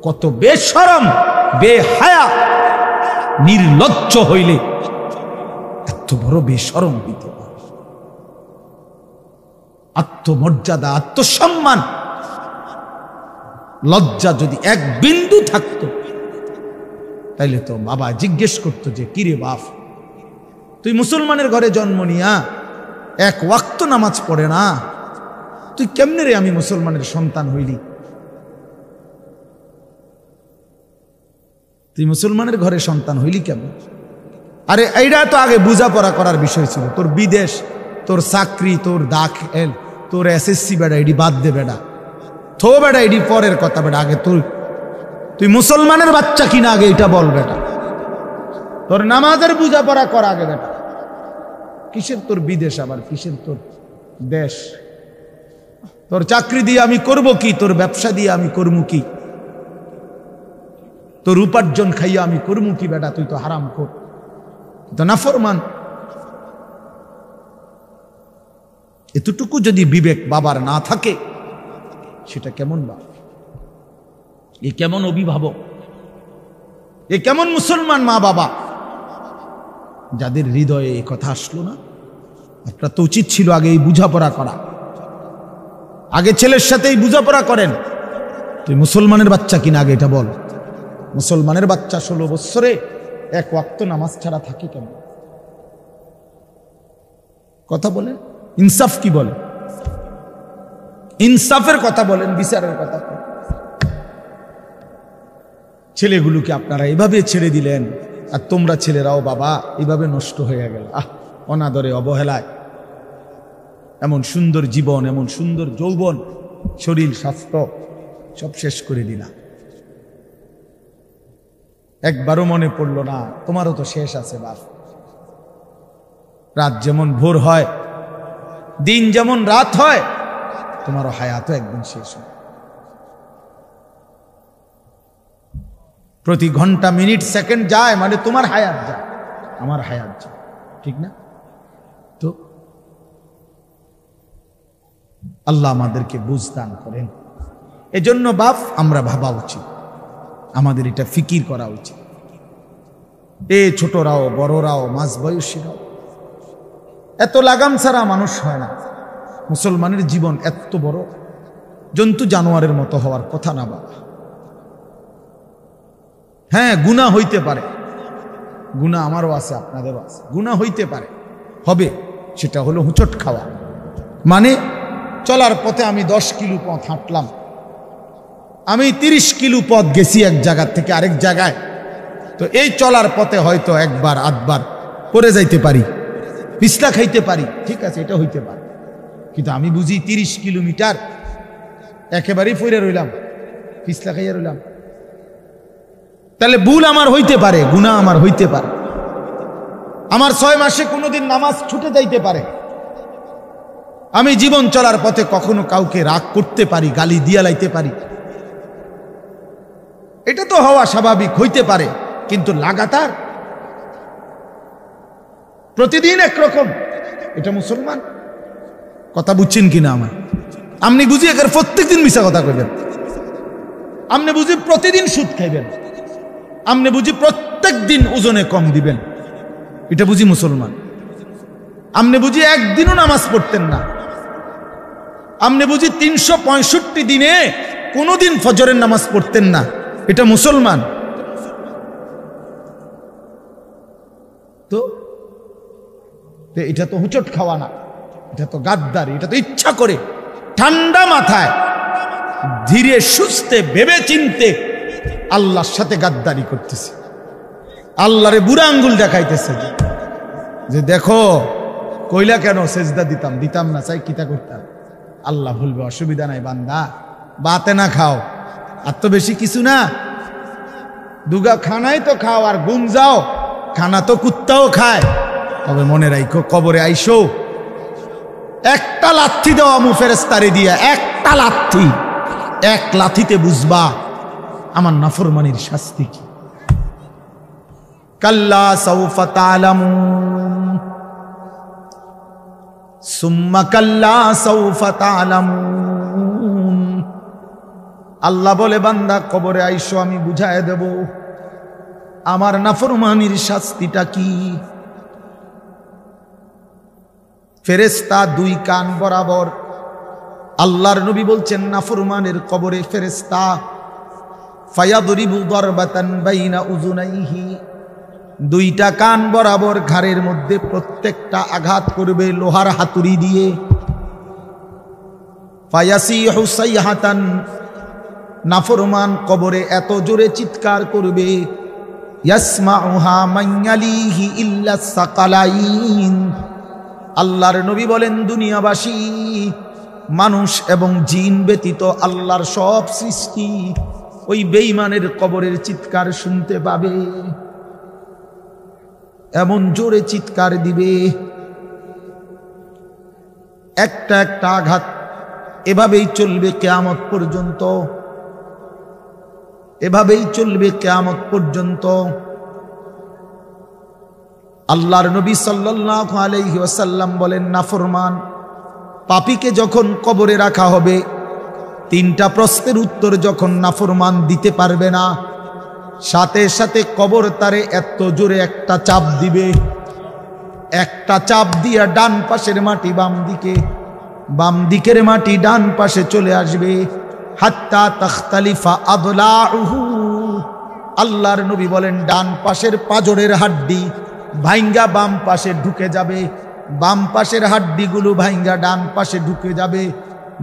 কত বেশরম বেহায়া নির্লজ্জ হইলে এত বড় বেশরম হইতে পারে। আত্মমর্যাদা, আত্মসম্মান, লজ্জা যদি এক বিন্দু থাকতো, তাইলে তো বাবা জিজ্ঞেস করতো যে কিরে বাপ, তুই মুসলমানের ঘরে জন্ম নিয়া এক ওয়াক্ত নামাজ পড়ে না, তুই কেমনে রে আমি মুসলমানের সন্তান হইলি? তুই মুসলমানের ঘরে সন্তান হইলি কেমন? আরে এইটা তো আগে বোঝাপড়া করার বিষয় ছিল। তোর বিদেশ, তোর চাকরি, তোর দাখিল, তোর এসএসসি বেড়া এডি বাদ দে বেড়া, থো বেড়া এডি পরের কথা বেড়া। আগে তুই মুসলমানের বাচ্চা কিনা আগে এটা বল বেটা। তোর নামাজের বোঝাপড়া কর আগে বেটা। কিসের তোর বিদেশ, আবার কিসের তোর দেশ? তোর চাকরি দিয়ে আমি করব কি, তোর ব্যবসা দিয়ে আমি করবো কি, তোর উপার্জন খাইয়া আমি করবো কি বেটা? তুই তো হারাম কর, তুই তো নাফরমান। এতটুকু যদি বিবেক বাবার না থাকে, সেটা কেমন বাপ, এ কেমন অভিভাবক, এ কেমন মুসলমান মা বাবা যাদের হৃদয়ে এই কথা আসলো না? আপনার তো উচিত ছিল আগে এই বুঝাপড়া করা, আগে ছেলের সাথে এই বুঝাপড়া করেন। তুই মুসলমানের বাচ্চা কিনা আগে এটা বল। মুসলমানের বাচ্চা 16 বছরে এক ওয়াক্ত নামাজ ছাড়া থাকে কেন? কথা বলেন, ইনসাফ কি বলে? ইনসাফের কথা বলেন, বিচারের কথা বলেন। ছেলেগুলোকে আপনারা এভাবে ছেড়ে দিলেন, আর তোমরা ছেলেরাও বাবা এভাবে নষ্ট হয়ে গেল। অনাদরে, অবহেলায় এমন সুন্দর জীবন, এমন সুন্দর যৌবন, শরীর, স্বাস্থ্য সব শেষ করে দিলা। একবারও মনে পড়লো না তোমারও তো শেষ আছে বাপ। রাত যেমন ভোর হয়, দিন যেমন রাত হয়, তোমারও হায়াতও একদিন শেষ হয়। প্রতি ঘন্টা, মিনিট, সেকেন্ড যায় মানে তোমার হায়াত যায়, আমার হায়াত যায়, ঠিক না? তো আল্লাহ আমাদেরকে বুঝ দান করেন। এজন্য বাপ আমরা ভাবা উচিত, আমাদের এটা ফিকির করা উচিত। এ ছোটরাও, বড়রাও, মাঝ বয়সীরাও, এত লাগাম ছাড়া মানুষ হয় না। মুসলমানের জীবন এত বড়, জন্তু জানোয়ারের মতো হওয়ার কথা না বাবা। হ্যাঁ, গুনাহ হইতে পারে, গুনাহ আমারও আছে, আপনাদেরও আছে, গুনাহ হইতে পারে, হবে। সেটা হলো হুঁচট খাওয়া। মানে চলার পথে আমি 10 কিলো পথ হাঁটলাম, আমি 30 কিলো পথ গেছি এক জায়গা থেকে আরেক জায়গায়। তো এই চলার পথে হয়তো একবার আধবার পড়ে যাইতে পারি, পিছলা খাইতে পারি, ঠিক আছে, এটা হইতে পারে। কিন্তু আমি বুঝি 30 কিলোমিটার একেবারেই পড়ে রইলাম, পিছলা খাইয়া রইলাম। তাহলে ভুল আমার হইতে পারে, গুনাহ আমার হইতে পারে। আমার 6 মাসে কোনোদিন নামাজ ছুটে যাইতে পারে। আমি জীবন চলার পথে কখনো কাউকে রাগ করতে পারি, গালি দিয়া লাইতে পারি। এটা তো হওয়া স্বাভাবিক, হইতে পারে। কিন্তু লাগাতার প্রতিদিন একরকম, এটা মুসলমান? কথা বুঝছেন কিনা আমার? আপনি বুঝি এর প্রত্যেকদিন মিশা কথা কইবেন, আপনি বুঝি প্রতিদিন সুদ খাইবেন, আপনি বুঝি প্রত্যেক দিন ওজনে কম দিবেন, এটা বুঝি মুসলমান? আপনি বুঝি একদিনও নামাজ পড়তেন না, আপনি বুঝি 365 দিনে কোনোদিন ফজরের নামাজ পড়তেন না, এটা মুসলমান? তো এটা তো হুঁচট খাওয়া না, এটা তো গাদ্দারি, এটা তো ইচ্ছা করে ঠান্ডা মাথায় ধীরে সুস্থে ভেবে চিনতে আল্লাহর সাথে গাদ্দারি করতেছে, আল্লাহরে বুড়া আঙ্গুল দেখাইতেছে যে দেখো কইলা কেন সেজদা দিতাম না, চাই কিতা করতাম। আল্লাহ বলবে অসুবিধা নাই বান্দা, বাতে না খাও, আর তো বেশি কিছু না, দুগা খানাই তো খাও, আর ঘুম যাও, খানা তো কুত্তাও খায়। তবে মনে রাখো কবরে আইসো, একটা লাথি দেওয়া মু ফেরেশতারে দিয়া, একটা লাথি, এক লাথিতে বুঝবা আমার নাফরমানির শাস্তি কি। কাল্লা সাউফা তা'লামুন সুম্মা কাল্লা সাউফা তা'লামুন। আল্লাহ বলে বান্দা কবরে আইসো, আমি বুঝায় দেব আমার নাফরমানির শাস্তিটা কি। ফেরেশতা 2 কান বরাবর, আল্লাহর নবী বলছেন নাফরমানের কবরে ফেরেশতা ফায়াদরিবু দারবাতান বাইনা উযুনাইহি, 2টা কান বরাবর ঘাড়ের মধ্যে প্রত্যেকটা আঘাত করবে লোহার হাতুড়ি দিয়ে। ফায়াসিহু সাইহাতান, নাফরমান কবরে এত জোরে চিৎকার করবে, ইয়াসমাউহা মান ইয়ালিহি ইল্লা সাকালাইন। আল্লাহর নবী বলেন দুনিয়াবাসী, মানুষ এবং জিন ব্যতীত আল্লাহর সব সৃষ্টি ওই বেঈমানের কবরের চিৎকার শুনতে পাবে, এমন জোরে চিৎকার দিবে। একটা একটা আঘাত এভাবেই চলবে কিয়ামত পর্যন্ত, এভাবেই চলবে কিয়ামত পর্যন্ত। আল্লাহর নবী সাল্লাল্লাহু আলাইহি ওয়াসাল্লাম বলেন নাফরমান পাপীকে যখন কবরে রাখা হবে, তিনটা প্রশ্নের উত্তর যখন নাফরমান দিতে পারবে না, সাথে সাথে কবর তারে এত জোরে একটা চাপ দিবে, একটা চাপ দিয়া ডান পাশের মাটি বাম দিকে, বাম দিকের মাটি ডান পাশে চলে আসবে। হাত্তা তাখতালিফা আদলাউহু, আল্লাহর নবী বলেন ডান পাশের পাজরের হাড্ডি ভাইঙ্গা বাম পাশে ঢুকে যাবে, বাম পাশের হাড্ডিগুলো ভাইঙ্গা ডান পাশে ঢুকে যাবে।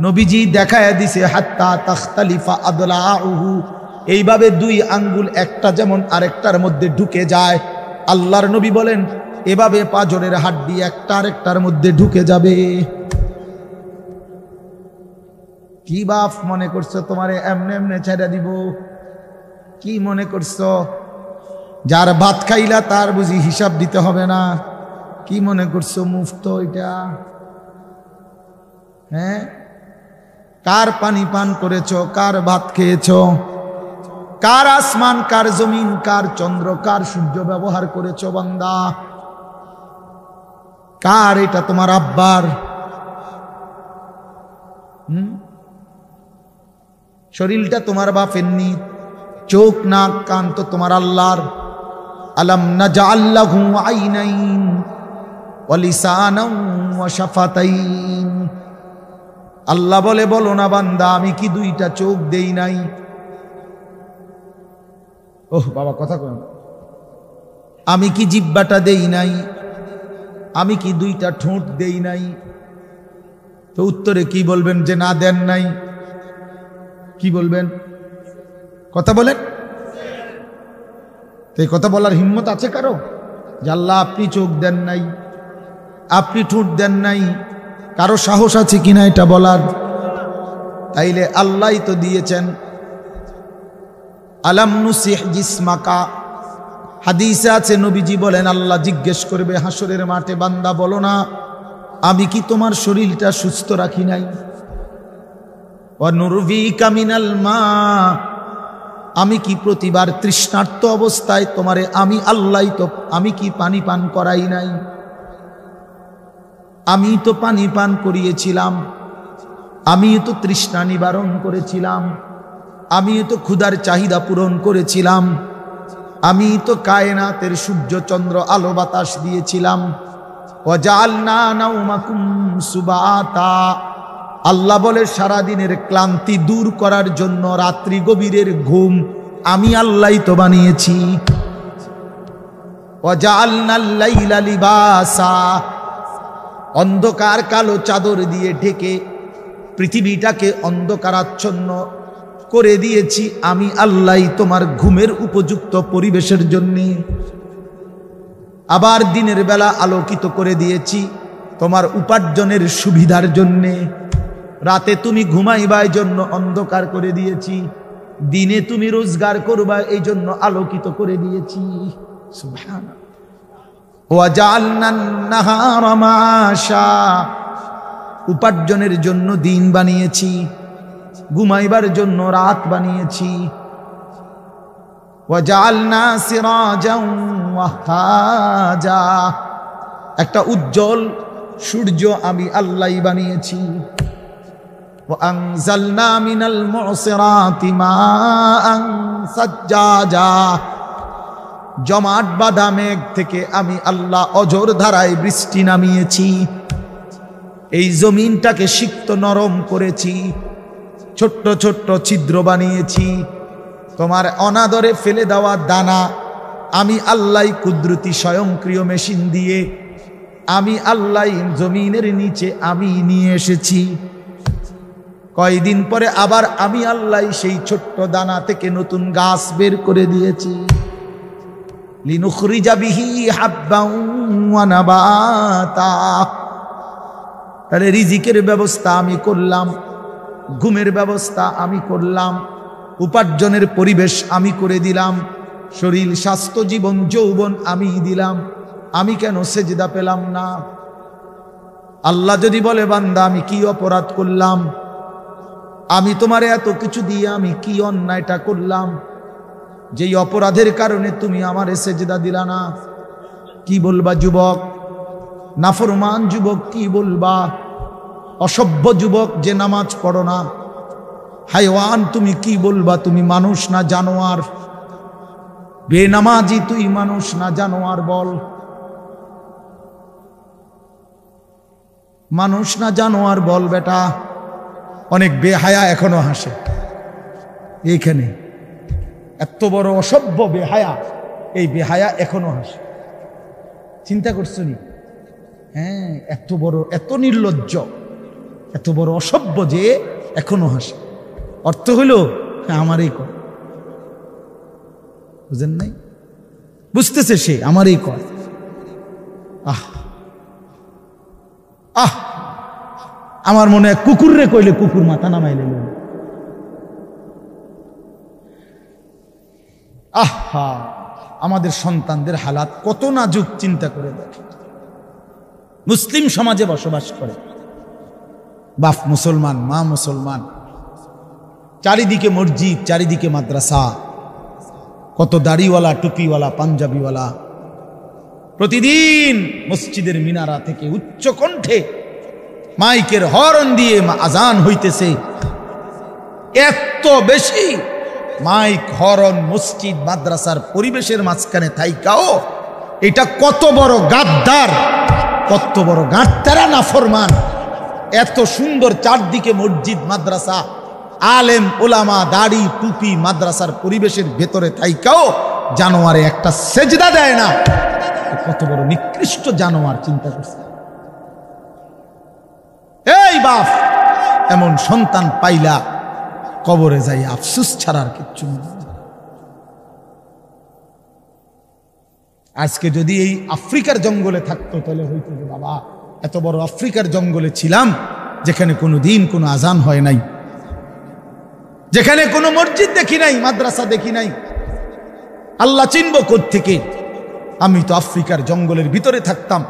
নবীজি দেখায় দিছে হাত্তা তাখতালিফা আদলাউহু, এইভাবে দুই আঙ্গুল একটা যেমন আরেকটার মধ্যে ঢুকে যায়, আল্লাহর নবী বলেন এভাবে পাজরের হাড্ডি একটা আরেকটার মধ্যে ঢুকে যাবে। কি বাপ মনে করছো তোমারে এমনে এমনে ছেড়ে দিব? কি মনে করছো যার ভাত খাইলা তার বুঝি হিসাব দিতে হবে না? কি মনে করছো মুফত এটা? হ্যাঁ, কার পানি পান করেছো, কার ভাত খেয়েছো, কার আসমান, কার জমিন, কার চন্দ্র, কার সূর্য ব্যবহার করেছো বান্দা? কার এটা? তোমার আব্বার। শরীরটা তোমার বাপের নি, চোখ নাক কান তো তোমার আল্লাহর। আলাম নাজআল লাহু আইনাইন ওয়া লিসানান ওয়া শাফাতাইন। আল্লাহ বলে বলো না বান্দা আমি কি দুইটা চোখ দেই নাই? ওহ বাবা কথা কই, আমি কি জিহ্বাটা দেই নাই? আমি কি দুইটা ঠোঁট দেই নাই? তো উত্তরে কি বলবেন যে না দেন নাই? কি বলবেন? কথা বলেন। তো এই কথা বলার হিম্মত আছে কারো যে আল্লাহ আপনি চোখ দেন নাই, আপনি ঠোঁট দেন নাই? কারো সাহস আছে কিনা এটা বলার? তাইলে আল্লাহই তো দিয়েছেন। আলাম নুসিহ জিসমাকা, হাদিসে আছে নবীজি বলেন আল্লাহ জিজ্ঞেস করবে হাসরের মাঠে, বান্দা বলো না আমি কি তোমার শরীরটা সুস্থ রাখি নাই? ওয়া নুরভিকা মিনাল মা, আমি কি প্রতিবার তৃষ্ণার্ত অবস্থায় তোমারে আমি আল্লাহ তো আমি কি পানি পান করাই নাই? আমি তো পানি পান করিয়েছিলাম, আমি তো তৃষ্ণা নিবারণ করেছিলাম, আমি তো ক্ষুধার চাহিদা পূরণ করেছিলাম, আমি তো কায়নাতের সূর্য চন্দ্র আলো বাতাস দিয়েছিলাম। ওয়াজআলনা নাওমাকুম সুবাতা, আল্লাহ বলে সারাদিনের ক্লান্তি দূর করার জন্য রাত্রি গভীরের ঘুম আমি আল্লাহই তো বানিয়েছি। ওয়াজআলনাল লাইলা লিবাসা, অন্ধকার কালো চাদর দিয়ে ঢেকে পৃথিবীটাকে অন্ধকারাচ্ছন্ন করে দিয়েছি আমি আল্লাহই তোমার ঘুমের উপযুক্ত পরিবেশের জন্য। আবার দিনের বেলা আলোকিত করে দিয়েছি তোমার উপার্জনের সুবিধার জন্যে। রাতে তুমি ঘুমাইবার জন্য অন্ধকার করে দিয়েছি, দিনে তুমি রোজগার করবা এই জন্য আলোকিত করে দিয়েছি। সুবহানাল্লাহ। ওয়াজআলনান নাহারা মাশা, উপার্জনের জন্য দিন বানিয়েছি, ঘুমাইবার জন্য রাত বানিয়েছি। ওয়াজআলনা সিরাজান ওয়াহাজা, একটা উজ্জ্বল সূর্য আমি আল্লাহই বানিয়েছি। ওয়ানজালনা মিনাল মুসিরাতি মাআন সাজ্জাজা, জমাট বাঁধা মেঘ থেকে আমি আল্লাহ অঝোর ধারায় বৃষ্টি নামিয়েছি। এই জমিনটাকে সিক্ত নরম করেছি, ছোট্ট ছোট্ট ছিদ্র বানিয়েছি। তোমার অনাদরে ফেলে দেওয়া দানা আমি আল্লাহ কুদরতি স্বয়ংক্রিয় মেশিন দিয়ে আমি আল্লাহ জমিনের নিচে আমি নিয়ে এসেছি। কয়দিন পরে আবার আমি আল্লাহ সেই ছোট্ট দানা থেকে নতুন গাছ বের করে দিয়েছি। লিনুখরিজা বিহি হাব্বান ওয়া নাবাতা, তাহলে রিজিকের ব্যবস্থা আমি করলাম, ঘুমের ব্যবস্থা আমি করলাম, উপার্জনের পরিবেশ আমি করে দিলাম, শরীর স্বাস্থ্য জীবন যৌবন আমি দিলাম। আমি কেন সেজদা পেলাম না? আল্লাহ যদি বলে বান্দা আমি কি অপরাধ করলাম, আমি তোমার এত কিছু দিয়ে আমি কি অন্যায়টা করলাম যেই অপরাধের কারণে তুমি আমারে সেজদা দিলা না? কি বলবা যুবক? নাফরমান যুবক কি বলবা? অসভ্য যুবক যে নামাজ পড়ো না, হাইওয়ান তুমি কি বলবা, তুমি মানুষ না জানোয়ার? বেনামাজি তুই মানুষ না জানোয়ার বল, মানুষ না জানোয়ার বল বেটা। অনেক বেহায়া এখনো হাসে এইখানে, এত বড় অসভ্য বেহায়া, এই বেহায়া এখনো হাসে। চিন্তা করছো নি? হ্যাঁ, এত বড়, এত নির্লজ্জ, এত বড় অসভ্য যে এখনো হাসে। অর্থ হইল আমারই কর, বুঝেন নাই? বুঝতেছে সে আমারই কর। আহ আহ আমার মনে হয় কুকুররে কইলে কুকুর মাথা নামাইলে। আহা, আমাদের সন্তানদের হালাত কত নাজুক, চিন্তা করে দেখ। মুসলিম সমাজে বসবাস করে, বাপ মুসলমান, মা মুসলমান, চারিদিকে মসজিদ, চারিদিকে মাদ্রাসা, কত দাড়িওয়ালা, টুপিওয়ালা, পাঞ্জাবিওয়ালা প্রতিদিন মসজিদের মিনারা থেকে উচ্চ কণ্ঠে মাইকের হর্ন দিয়ে আজান হইতেছে। এত বেশি মাইক, হর্ন, মসজিদ, মাদ্রাসার পরিবেশের মাঝখানে থাইকাও এটা কত বড় গাদ্দার, কত বড় গাদ্দারা নাফরমান। এত সুন্দর চারদিকে মসজিদ, মাদ্রাসা, আলেম ওলামা, দাড়ি টুপি, মাদ্রাসার পরিবেশের ভেতরে থাইকাও জানোয়ারে একটা সেজদা দেয় না। কত বড় নিকৃষ্ট জানোয়ার, চিন্তা করছে। এই বাপ, এমন সন্তান পাইলা কবরে যাই আফসোস ছাড়ার কিচ্ছু নেই। আজকে যদি এই আফ্রিকার জঙ্গলে থাকতো তাহলে হইতো যে বাবা এত বড় আফ্রিকার জঙ্গলে ছিলাম, যেখানে কোনো দিন কোনো আজান হয় নাই, যেখানে কোনো মসজিদ দেখি নাই, মাদ্রাসা দেখি নাই, আল্লাহ চিনব কোত্থেকে? আমি তো আফ্রিকার জঙ্গলের ভিতরে থাকতাম।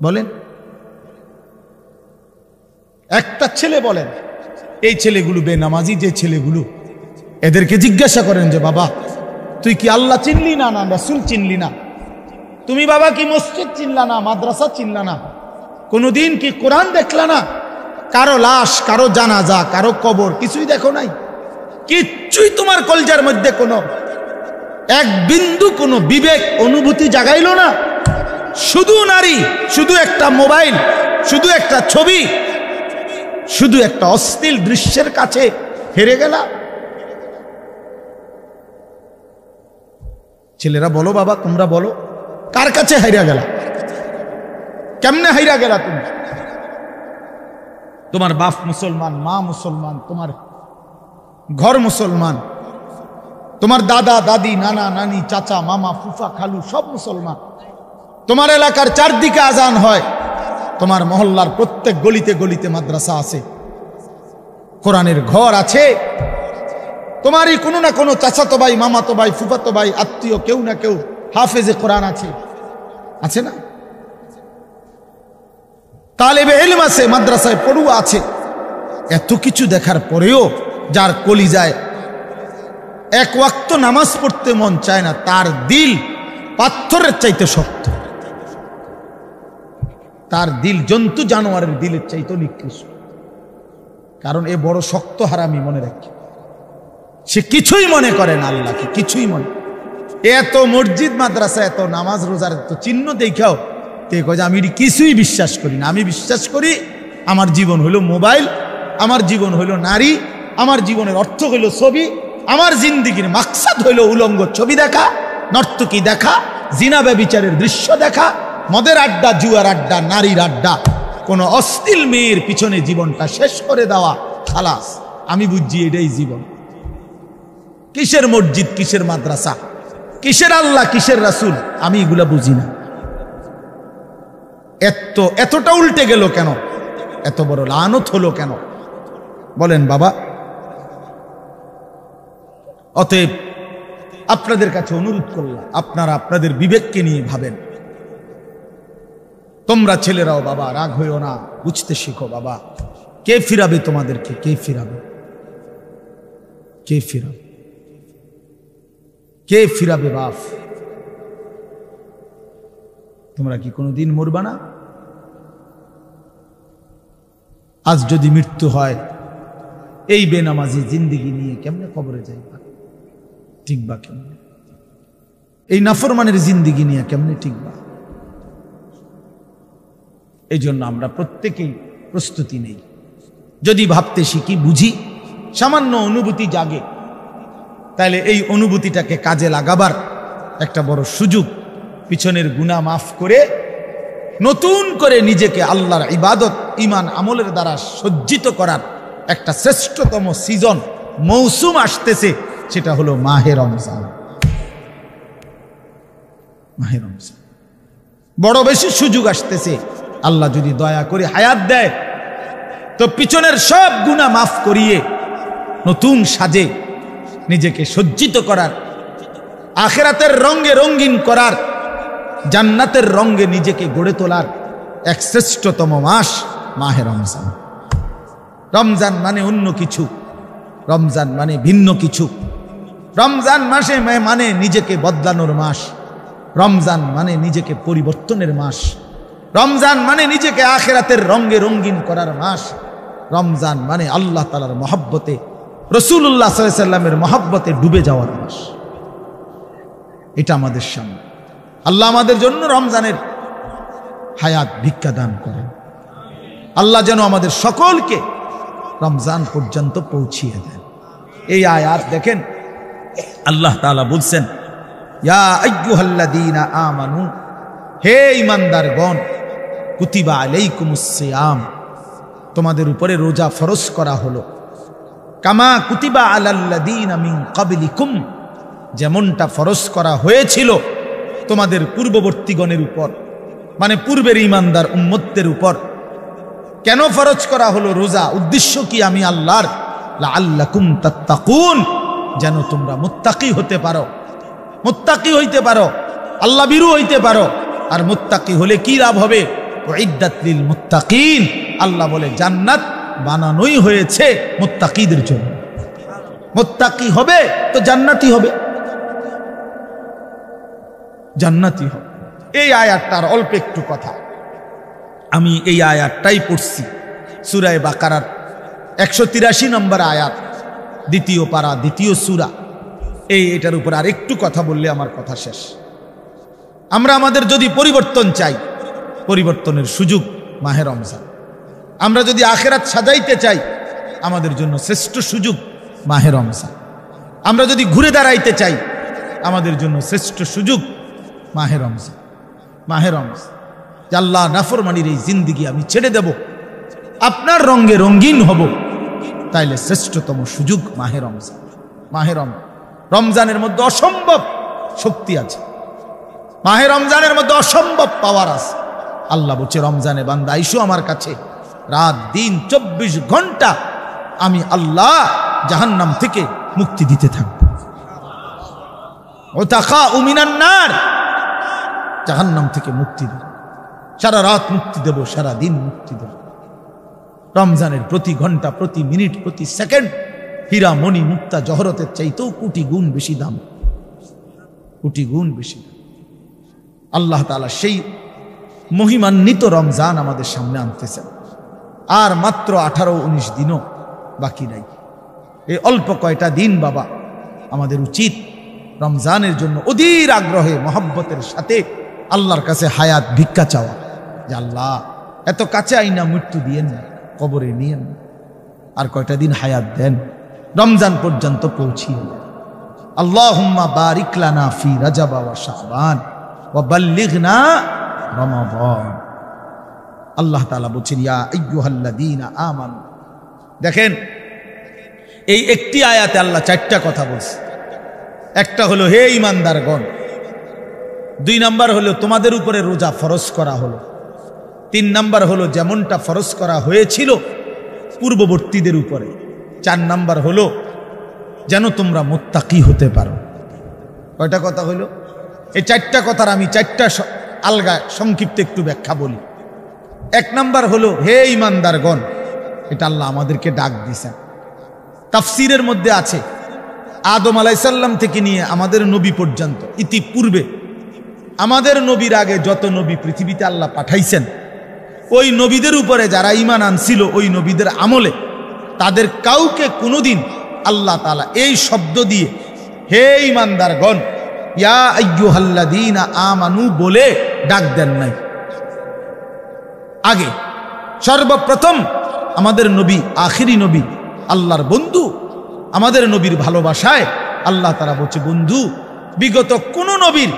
বলেন, একটা ছেলে বলেন, এই ছেলেগুলো বেনামাজি যে ছেলেগুলো, এদেরকে জিজ্ঞাসা করেন যে বাবা তুই কি আল্লাহ চিনলি না, না রাসূল চিনলি না? তুমি বাবা কি মসজিদ চিনলা না, মাদ্রাসা চিনলা না? কোনোদিন কি কোরআন দেখলা না? কারো লাশ, কারো জানাজা, কারো কবর কিছুই দেখো নাই? কিচ্ছুই তোমার কলজার মধ্যে কোনো এক বিন্দু কোনো বিবেক অনুভূতি জাগাইলো না? শুধু নারী, শুধু একটা মোবাইল, শুধু একটা ছবি, শুধু একটা অশ্লীল দৃশ্যের কাছে হেরে গেলা। ছেলেরা বলো বাবা, তোমরা বলো, কার কাছে হাইরা গেলা? কেমনে হাইরা গেলা তুমি? তোমার বাপ মুসলমান, মা মুসলমান, তোমার ঘর মুসলমান, তোমার দাদা দাদি, নানা নানি, চাচা মামা, ফুফা খালু সব মুসলমান। তোমার এলাকার চারদিকে আজান হয়, তোমার মহল্লার প্রত্যেক গলিতে গলিতে মাদ্রাসা আছে, কোরআনের ঘর আছে। তোমারই কোনো না কোনো চাচাতো ভাই, মামাতো ভাই, ফুফাতো ভাই, আত্মীয় কেউ না কেউ হাফেজে কোরআন আছে, আছে না? তালেবে ইলম আছে, মাদ্রাসায় পড়ুয়া আছে। এত কিছু দেখার পরেও যার কলিজায় এক ওয়াক্ত নামাজ পড়তে মন চায় না, তার দিল পাথরের চাইতে শক্ত, তার দিল জন্তু জানোয়ারের দিলের চাইতে নিকৃষ্ট। কারণ এ বড় শক্ত হারামি, মনে রাখি। সে কিছুই মনে করে না আল্লাহকে, কিছুই মনে। এত মসজিদ মাদ্রাসা, এত নামাজ রোজার এত চিহ্ন দেখাও তে কয় যে আমি কিছুই বিশ্বাস করি না। আমি বিশ্বাস করি আমার জীবন হইল মোবাইল, আমার জীবন হইল নারী, আমার জীবনের অর্থ হইল ছবি, আমার জিন্দিগির মাকসাদ হইল উলঙ্গ ছবি দেখা, নর্তকী দেখা, জিনা ব্যভিচারের দৃশ্য দেখা, মদের আড্ডা, জুয়ার আড্ডা, নারীর আড্ডা, কোন অশ্লীল মেয়ের পিছনে জীবনটা শেষ করে দেওয়া। খালাস, আমি বুঝছি এটাই জীবন। কিসের মসজিদ, কিসের মাদ্রাসা, কিসের আল্লাহ, কিসের রাসূল, আমি এগুলা বুঝি না। এতটা উল্টে গেল কেন? এত বড় লানত হলো কেন? বলেন বাবা। অতএব আপনাদের কাছে অনুরোধ করলাম, আপনারা আপনাদের বিবেককে নিয়ে ভাবেন। তোমরা ছেলেরাও বাবা রাগ হইও না, বুঝতে শিখো বাবা। কে ফিরাবে তোমাদেরকে? কে ফিরাবে? কে ফিরাবে? কে ফিরাবে বাপ? তোমরা কি কোনোদিন মরবা না? আজ যদি মৃত্যু হয়, এই বেনামাজি জিন্দিগি নিয়ে কেমনে কবরে যাইবা? ঠিকবা কেমনে? এই নাফরমানের জিন্দিগি নিয়ে কেমনে ঠিকবা? এই জন্য আমরা প্রত্যেকেই প্রস্তুতি নেই। যদি ভাবতে শিখি, বুঝি, সামান্য অনুভূতি জাগে, তাহলে এই অনুভূতিটাকে কাজে লাগাবার একটা বড় সুযোগ, পিছনের গুনাহ মাফ করে নতুন করে নিজেকে আল্লাহর ইবাদত, ঈমান, আমলের দ্বারা সজ্জিত করার একটা শ্রেষ্ঠতম সিজন, মৌসুম আসতেছে, সেটা হলো মাহে রমজান। মাহে রমজান বড় বেশি সুযোগ আসতেছে। আল্লাহ যদি দয়া করে হায়াত দেয়, তো পিছনের সব গুনাহ মাফ করিয়ে নতুন সাজে নিজেকে সজ্জিত করার, আখিরাতের রঙে রঙিন করার, জান্নাতের রঙে নিজেকে গড়ে তোলার এক শ্রেষ্ঠতম মাস মাহে রমজান। রমজান মানে অন্য কিছু, রমজান মানে ভিন্ন কিছু। রমজান মাসে মানে নিজেকে বদলানোর মাস, রমজান মানে নিজেকে পরিবর্তনের মাস, রমজান মানে নিজেকে আখিরাতের রঙে রঙিন করার মাস, রমজান মানে আল্লাহ তাআলার মহব্বতে, রাসূলুল্লাহ সাল্লাল্লাহু আলাইহি ওয়াসাল্লামের মহব্বতে ডুবে যাওয়ার মাস। এটা আমাদের সামনে। আল্লাহ আমাদের জন্য রমজানের হায়াত ভিক্ষা দান করেন। আল্লাহ যেন আমাদের সকলকে রমজান পর্যন্ত পৌঁছিয়ে দেন। এই আয়াত দেখেন, আল্লাহ তাআলা বলছেন, ইয়া আইয়ুহাল্লাযীনা আমানু, হে ঈমানদারগণ, কুতিবা আলাইকুমুস সিয়াম, তোমাদের উপরে রোজা ফরজ করা হলো, কামা কুতিবা আলাল্লাযীনা মিন ক্বাবলিকুম, যেমনটা ফরজ করা হয়েছিল তোমাদের পূর্ববর্তীগণের উপর, মানে পূর্বের ঈমানদার উম্মতদের উপর। কেন ফরজ করা হলো রোজা? উদ্দেশ্য কি? আমি আল্লাহর, লাআল্লাকুম তাত্তাকুন, যেন তোমরা মুত্তাকি হতে পারো, মুত্তাকি হইতে পারো, আল্লাহ ভীরু হইতে পারো। আর মুত্তাকি হলে কি লাভ হবে? উইদ্দাত লিল মুত্তাকিন, আল্লাহ বলে জান্নাত বানানোই হয়েছে মুত্তাকিদের জন্য। মুত্তাকি হবে তো জান্নাতি হবে, জান্নাতি হবে। এই আয়াতটার অল্প একটু কথা, আমি এই আয়াতটাই পড়ছি, সূরা বাকারার 183 নম্বর আয়াত, দ্বিতীয় পারা, দ্বিতীয় সূরা। এটার উপর আর একটু কথা বললে আমার কথা শেষ। আমরা আমাদের যদি পরিবর্তন চাই, পরিবর্তনের সুযোগ মাহে রমজান। আমরা যদি আখিরাত সাজাইতে চাই, আমাদের জন্য শ্রেষ্ঠ সুযোগ মাহে রমজান। আমরা যদি ঘুরে দাঁড়াইতে চাই, আমাদের জন্য শ্রেষ্ঠ সুযোগ মাহে রমজান। মাহে রমজান, আল্লাহ নাফরমানির এই জিন্দিগি আমি ছেড়ে দেব, আপনার রঙে রঙিন হব, তাইলে শ্রেষ্ঠতম সুযোগ মাহে রমজান। মাহে রমজানের মধ্যে অসম্ভব শক্তি আছে, মাহে রমজানের মধ্যে অসম্ভব পাওয়ার আছে। আল্লাহ বলছে, রমজানে বান্দা আইসো আমার কাছে, রাত দিন 24 ঘন্টা আমি আল্লাহ জাহান্নাম থেকে মুক্তি দিতে থাকব। ওয়াতাখাউ মিনান নার, জাহান্নাম থেকে মুক্তি দেব, সারা রাত মুক্তি দেব, সারা দিন মুক্তি দেব। রমজানের প্রতি ঘন্টা, প্রতি মিনিট, প্রতি সেকেন্ড হীরা মণি মুক্তা জহরতের চাইতেও কোটি গুণ বেশি দাম, কোটি গুণ বেশি। আল্লাহ তাআলা সেই মহিমান্বিত রমজান আমাদের সামনে আনতেছেন। আর মাত্র 18-19 দিনও বাকি নাই। এই অল্প কয়টা দিন বাবা, আমাদের উচিত রমজানের জন্য অধীর আগ্রহে মহব্বতের সাথে আল্লাহর কাছে হায়াত ভিক্ষা চাওয়া, যে আল্লাহ এত কাছে আইনা মৃত্যু দিয়েন না, কবরে নিয়েন না, আর কয়টা দিন হায়াত দেন, রমজান পর্যন্ত পৌঁছিয়ে দেন। আল্লাহুম্মা বারিক লানা ফি রাজাব ওয়া শাবান ওয়া বাল্লিগনা রমাদান। আল্লাহ তাআলা বলেন, ইয়া আইয়ুহাল্লাযীনা আমানু। দেখেন, এই একটি আয়াতে আল্লাহ 4টা কথা বলছে। একটা হলো হে ঈমানদারগণ, 2 নাম্বার হলো তোমাদের উপরে রোজা ফরজ করা হলো, 3 নাম্বার হলো যেমনটা ফরজ করা হয়েছিল পূর্ববর্তীদের উপরে, 4 নাম্বার হলো যেন তোমরা মুত্তাকি হতে পারো। কয়টা কথা হলো? এই 4টা কথার আমি 4টা আলগা সংক্ষিপ্ত একটু ব্যাখ্যা বলি। 1 নাম্বার হলো হে ঈমানদারগণ, এটা আল্লাহ আমাদেরকে ডাক দিয়েছেন। তাফসীরের মধ্যে আছে, আদম আলাইহিস সালাম থেকে নিয়ে আমাদের নবী পর্যন্ত, ইতিপূর্বে আমাদের নবীর আগে যত নবী পৃথিবীতে আল্লাহ পাঠাইছেন, ওই নবীদের উপরে যারা ঈমান আনছিল ওই নবীদের আমলে তাদের কাউকে কোনোদিন আল্লাহ তাআলা এই শব্দ দিয়ে হে ঈমানদারগণ ইয়া আইয়ুহাল্লাযীনা আমানু বলে ডাক দেন নাই। আগে সর্বপ্রথম আমাদের নবী, আখিরি নবী, আল্লাহর বন্ধু, আমাদের নবীর ভালোবাসায় আল্লাহ তাআলা বলছে, বন্ধু বিগত কোন নবীর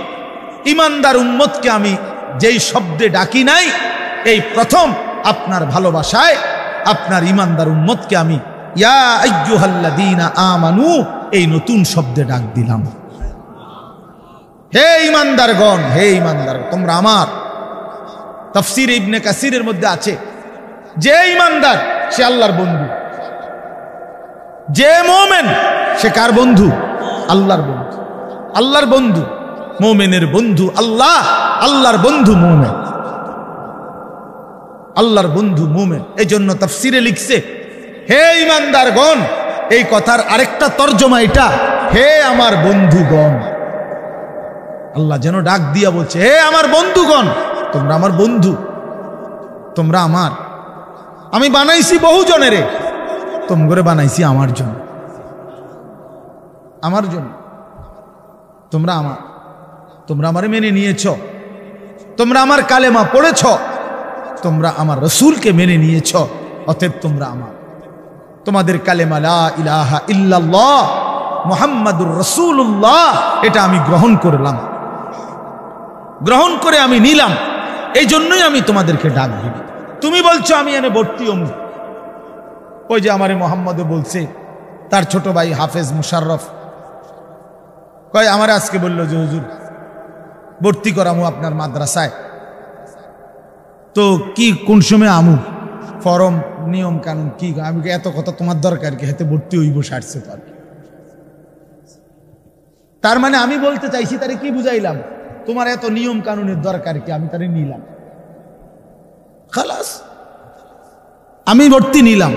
ঈমানদার উম্মতকে আমি যেই শব্দে ডাকি নাই, এই প্রথম আপনার ভালোবাসায় আপনার ঈমানদার উম্মতকে আমি ইয়া আইয়ুহাল্লাযীনা আমানু এই নতুন শব্দে ডাক দিলাম। হে ঈমানদারগণ, হে ঈমানদার তোমরা আমার। তাফসীর ইবনে কাসিরের মধ্যে আছে, যে ঈমানদার সে আল্লাহর বন্ধু, যে মুমিন সে কার বন্ধু? আল্লাহর বন্ধু। আল্লাহর বন্ধু, মুমিনের বন্ধু আল্লাহ, আল্লাহর বন্ধু মুমিন, আল্লাহর বন্ধু মুমিন। এই জন্য তাফসীরে লিখছে, হে ঈমানদারগণ, এই কথার আরেকটা তর্জমা এটা, হে আমার বন্ধুগণ। আল্লাহ যেন ডাক দিয়া বলছে, হে আমার বন্ধুগণ, তোমরা আমার বন্ধু, তোমরা আমার। আমি বানাইছি বহু জনেরে, তোমরা বানাইছি আমার জন্য, আমার জন্য। তোমরা আমার, তোমরা আমারে মেনে নিয়েছ, তোমরা আমার কালেমা পড়েছ, তোমরা আমার রসুলকে মেনে নিয়েছ, অতএব তোমরা আমার। তোমাদের কালেমা লা ইলাহা ইল্লাল্লাহ মুহাম্মাদুর রাসূলুল্লাহ এটা আমি গ্রহণ করলাম, গ্রহণ করে আমি নিলাম, এই জন্যই আমি তোমাদেরকে ডাক দিই। তুমি বলছো আমি এনে ভর্তি অমুক। ওই যে আমারে মোহাম্মদে বলছে, তার ছোট ভাই হাফেজ মুশাররফ কয় আমার আজকে বললো যে হুজুর ভর্তি করামু আপনার মাদ্রাসায়, তো কি কোন সময় আমু, ফরম নিয়ম কানুন কি? আমি এত কথা তোমার দরকার কি, হাতে ভর্তি হইব সারছে তো। তার মানে আমি বলতে চাইছি তারে কি বুঝাইলাম, তোমার এত নিয়ম কানুনের দরকার কি, আমি তারে নিলাম, খালাস আমি ভর্তি নিলাম।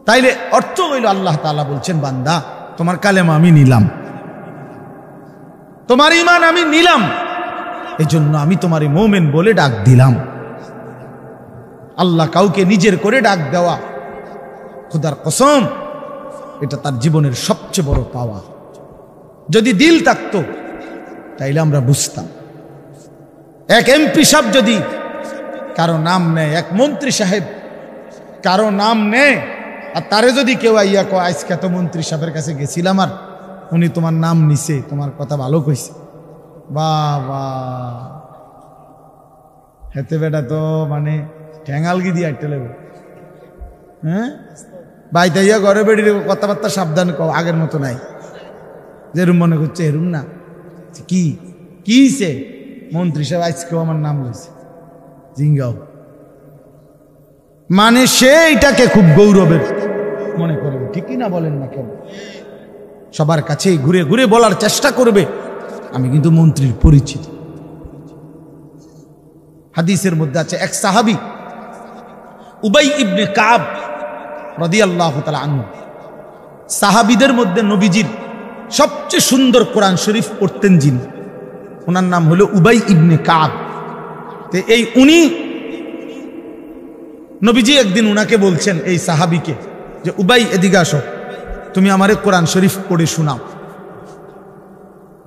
তাইলে অর্থ হইল আল্লাহ তাআলা বলছেন, বান্দা তোমার কালেমা আমি নিলাম, তোমার ঈমান আমি নিলাম, এই জন্য আমি তোমার মুমিন বলে ডাক দিলাম। আল্লাহ কাউকে নিজের করে ডাক দেওয়া, খোদার কসম, এটা তার জীবনের সবচেয়ে বড় পাওয়া। যদি দিল থাকতো তাইলে আমরা বুঝতাম। এক এমপি সাহেব যদি কারো নাম নেয়, এক মন্ত্রী সাহেব কারো নাম নেয়, আর তারে যদি কেউ আইয়া কয় আজকে তো মন্ত্রী সাহেবের কাছে গেছিলাম আর উনি তোমার নাম নিছে, তোমার কথা ভালো কইছে, বাবা হেতে বেটা তো মানে ঠ্যাঙালগি দিয়ে আটতে লাগবে। হ্যাঁ বাইতাইয়া ঘরে বেড়ি কথাবার্তা সাবধান কও, আগের মতো নাই, যেরুম মনে করছে এরুম না। কি কিছে মন্ত্রী সাহেব আজকেও আমার নাম লইছে, জিঙ্গাও, মানে সে এটাকে খুব গৌরবের মনে করবে, ঠিকই না বলেন না কেন? সবার কাছে ঘুরে ঘুরে বলার চেষ্টা করবে আমি কিন্তু মন্ত্রীর পরিচিত। হাদিসের মধ্যে আছে এক সাহাবী উবাই ইবনে কাব রাদিয়াল্লাহু তাআলা আনহু, সাহাবীদের মধ্যে নবীজির সবচেয়ে সুন্দর কোরআন শরীফ পড়তেন যিনি, ওনার নাম হলো উবাই ইবনে কাব। তো এই উনি নবীজি একদিন উনাকে বলছেন, এই সাহাবীকে, যে উবাই এদিকে আসো, তুমি আমারে কোরআন শরীফ পড়ে শোনাও,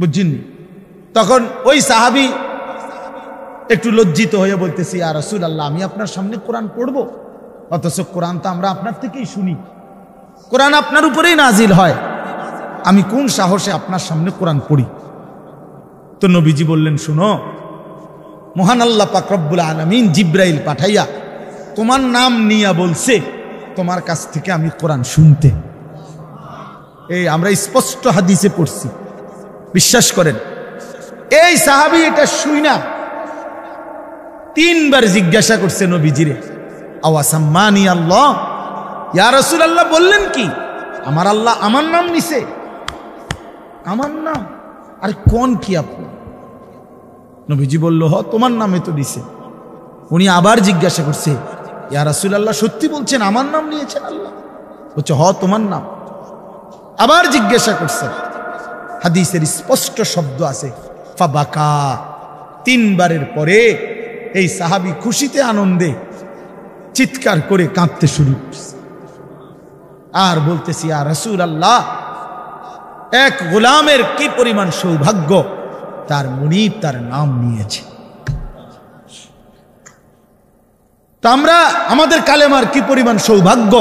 বুঝছেন? তখন ওই সাহাবী একটু লজ্জিত হয়ে বলতেছি, ইয়া রাসূলুল্লাহ আমি আপনার সামনে কোরআন পড়ব, অথচ কোরআন তো আমরা আপনার থেকেই শুনি, কোরআন আপনার উপরেই নাজিল হয়, আমি কোন সাহসে আপনার সামনে কোরআন পড়ি? তো নবীজি বললেন, শুনো, মহান আল্লাহ পাক রব্বুল আলামিন জিব্রাইল পাঠাইয়া তোমার নাম নিয়া বলছে তোমার কাছ থেকে আমি কোরআন শুনতে। এই আমরা স্পষ্ট হাদিসে পড়ছি, বিশ্বাস করেন। এই সাহাবী এটা শুই না 3 বার জিজ্ঞাসা করছে নবীজিরে, আওয়াসাম্মানি আল্লাহ, ইয়া রাসূলুল্লাহ বললেন কি আমার আল্লাহ আমার নাম নিছে? আমার নাম? আরে কোন কি আপনি? নবীজি বলল, হ তোমার নামে তো দিছে। উনি আবার জিজ্ঞাসা করছে, ইয়া রাসূলুল্লাহ সত্যি বলছেন আমার নাম নিয়েছেন আল্লাহ? বলছে, হ তোমার নাম। আবার জিজ্ঞাসা করছে, হাদিসের স্পষ্ট শব্দ আছে ফাবাকা, 3 বারের পরে এই সাহাবী খুশিতে আনন্দে চিৎকার করে কাঁদতে শুরু করছে আর বলতেছি, ইয়া রাসূলুল্লাহ, এক গোলামের কি পরিমাণ সৌভাগ্য, তার মুনিব তার নাম নিয়েছে। তা আমরা আমাদের কালেমার কি পরিমাণ সৌভাগ্য,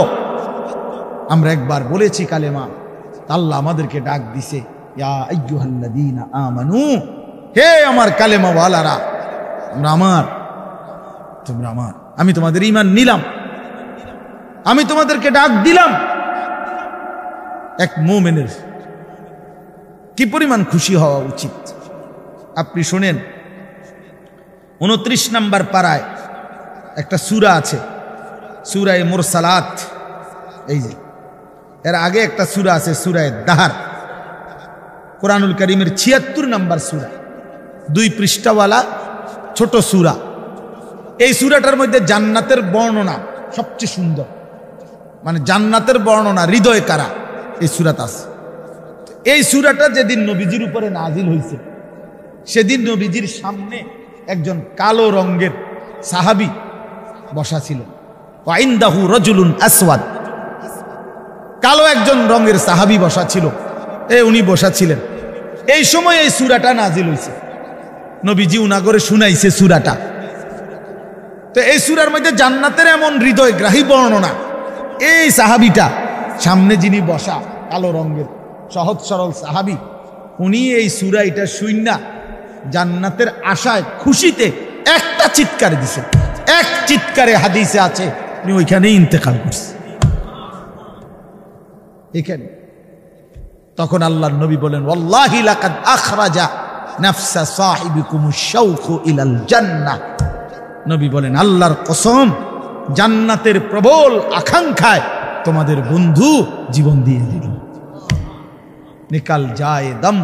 আমরা একবার বলেছি কালেমা, আল্লাহ আমাদেরকে ডাক দিছে, ইয়া আইয়ুহাল্লাযীনা আমানু, হে আমার কালেমা ওয়ালারা, আমরা আমার, তোমরা আমার, আমি তোমাদের ঈমান নিলাম, আমি তোমাদেরকে ডাক দিলাম। এক মুমিনের কি পরিমাণ খুশি হওয়া উচিত আপনি শুনেন। 29 নম্বর পারায় একটা সূরা আছে, সূরায়ে মুরসালাত। এই যে এর আগে একটা সূরা আছে, সূরায়ে দাহর, কোরআনুল কারীমের 76 নম্বর সূরা, 2 পৃষ্ঠাওয়ালা ছোট সূরা। এই সূরাটার মধ্যে জান্নাতের বর্ণনা সবচেয়ে সুন্দর, মানে জান্নাতের বর্ণনা হৃদয় কারা এই সূরাতে আছে। এই সূরাটা যেদিন নবীজির উপরে নাজিল হয়েছে, সেদিন নবীজির সামনে একজন কালো রঙের সাহাবী বসা ছিলেন। ওয়া ইনদাহু রাজুলুন আসওয়াদ, কালো একজন রঙের সাহাবী বসা ছিল, উনি বসা ছিলেন। এই সময় এই সূরাটা নাজিল হয়েছে, নবীজি উনাগরে শুনাইছে সূরাটা। তো এই সূরার মধ্যে জান্নাতের এমন হৃদয়গ্রাহী বর্ণনা, এই সাহাবীটা সামনে যিনি বসা কালো রঙের সহজ সরল সাহাবী, উনি এই সূরা এটা শুইনা জান্নাতের আশায় খুশিতে একটা চিৎকার দিছে, এক চিৎকারে হাদিসে আছে উনি ওইখানেই ইন্তেকাল করছে এখানে। তখন আল্লাহর নবী বলেন, ওয়াল্লাহি লাকাদ আখরাজা নাফসা সাহিবিকুমুশ শাওকু ইলাল জান্নাহ। নবী বলেন, আল্লাহর কসম, জান্নাতের প্রবল আকাঙ্ক্ষায় তোমাদের বন্ধু জীবন দিয়ে দিল। নিকাল যায় দম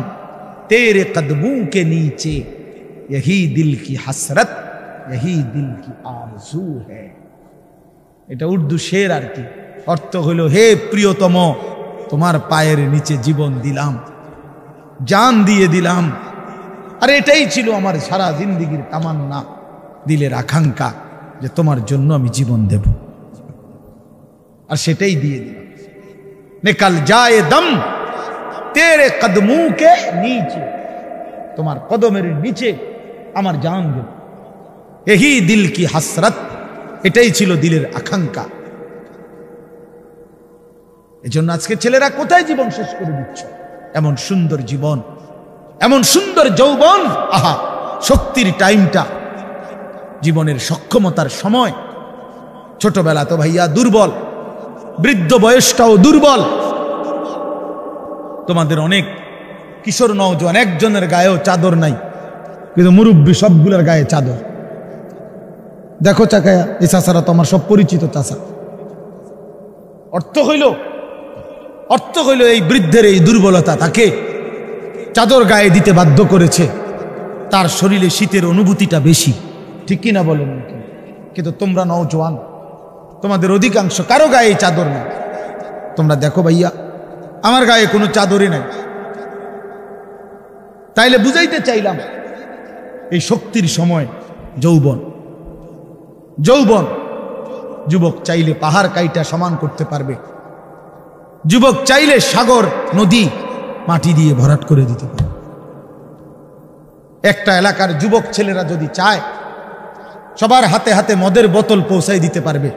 তেরে কদমোं के नीचे, यही दिल की हसरत, यही दिल की आरज़ू है। এটা উর্দু শের আর কি, অর্থ হলো, হে প্রিয়তম, তোমার পায়ের নিচে জীবন দিলাম, জান দিয়ে দিলাম, আর এটাই ছিল আমার সারা জিন্দেগীর তামান্না, দিলের আকাঙ্ক্ষা, যে তোমার জন্য আমি জীবন দেব, আর সেটাই দিয়ে দিলাম। নিকাল যায় দম তেরে কদমোं के नीचे, তোমার কদমের নিচে আমার জান দেব। यही दिल की हसरत, এটাই ছিল দিলের আকাঙ্ক্ষা। এজন্য আজকে ছেলেরা কোথায় জীবন শেষ করে দিচ্ছে? এমন সুন্দর জীবন, এমন সুন্দর যৌবন, আহা, শক্তির টাইমটা, জীবনের সক্ষমতার সময়। ছোটবেলা তো ভাইয়া দুর্বল, বৃদ্ধ বয়সটাও দুর্বল। তোমাদের অনেক কিশোর নওজোয়ান একজনের গায়েও চাদর নাই, কিন্তু মুরব্বী সবগুলোর গায়ে চাদর। দেখো চাকায়া, এই চাচারা তো আমার সব পরিচিত চাচা। অর্থ হইল এই বৃদ্ধের এই দুর্বলতা তাকে চাদর গায়ে দিতে বাধ্য করেছে। তার শরীরে শীতের অনুভূতিটা বেশি, ঠিক কিনা বলেন? কিন্তু তোমরা নওজোয়ান, তোমাদের অধিকাংশ কারো গায়ে চাদর নেই। তোমরা দেখো ভাইয়া, আমার গায়ে কোনো চাদরই নাই। তাইলে বুঝাইতে চাইলাম, এই শক্তির সময় যৌবন, যুবক চাইলে পাহাড় কাইটা সমান করতে পারবে, যুবক চাইলে সাগর নদী মাটি দিয়ে ভরাট করে দিতে পারবে। একটা এলাকার যুবক ছেলেরা যদি চায়, সবার হাতে হাতে মদের বোতল পৌঁছাই দিতে পারবে।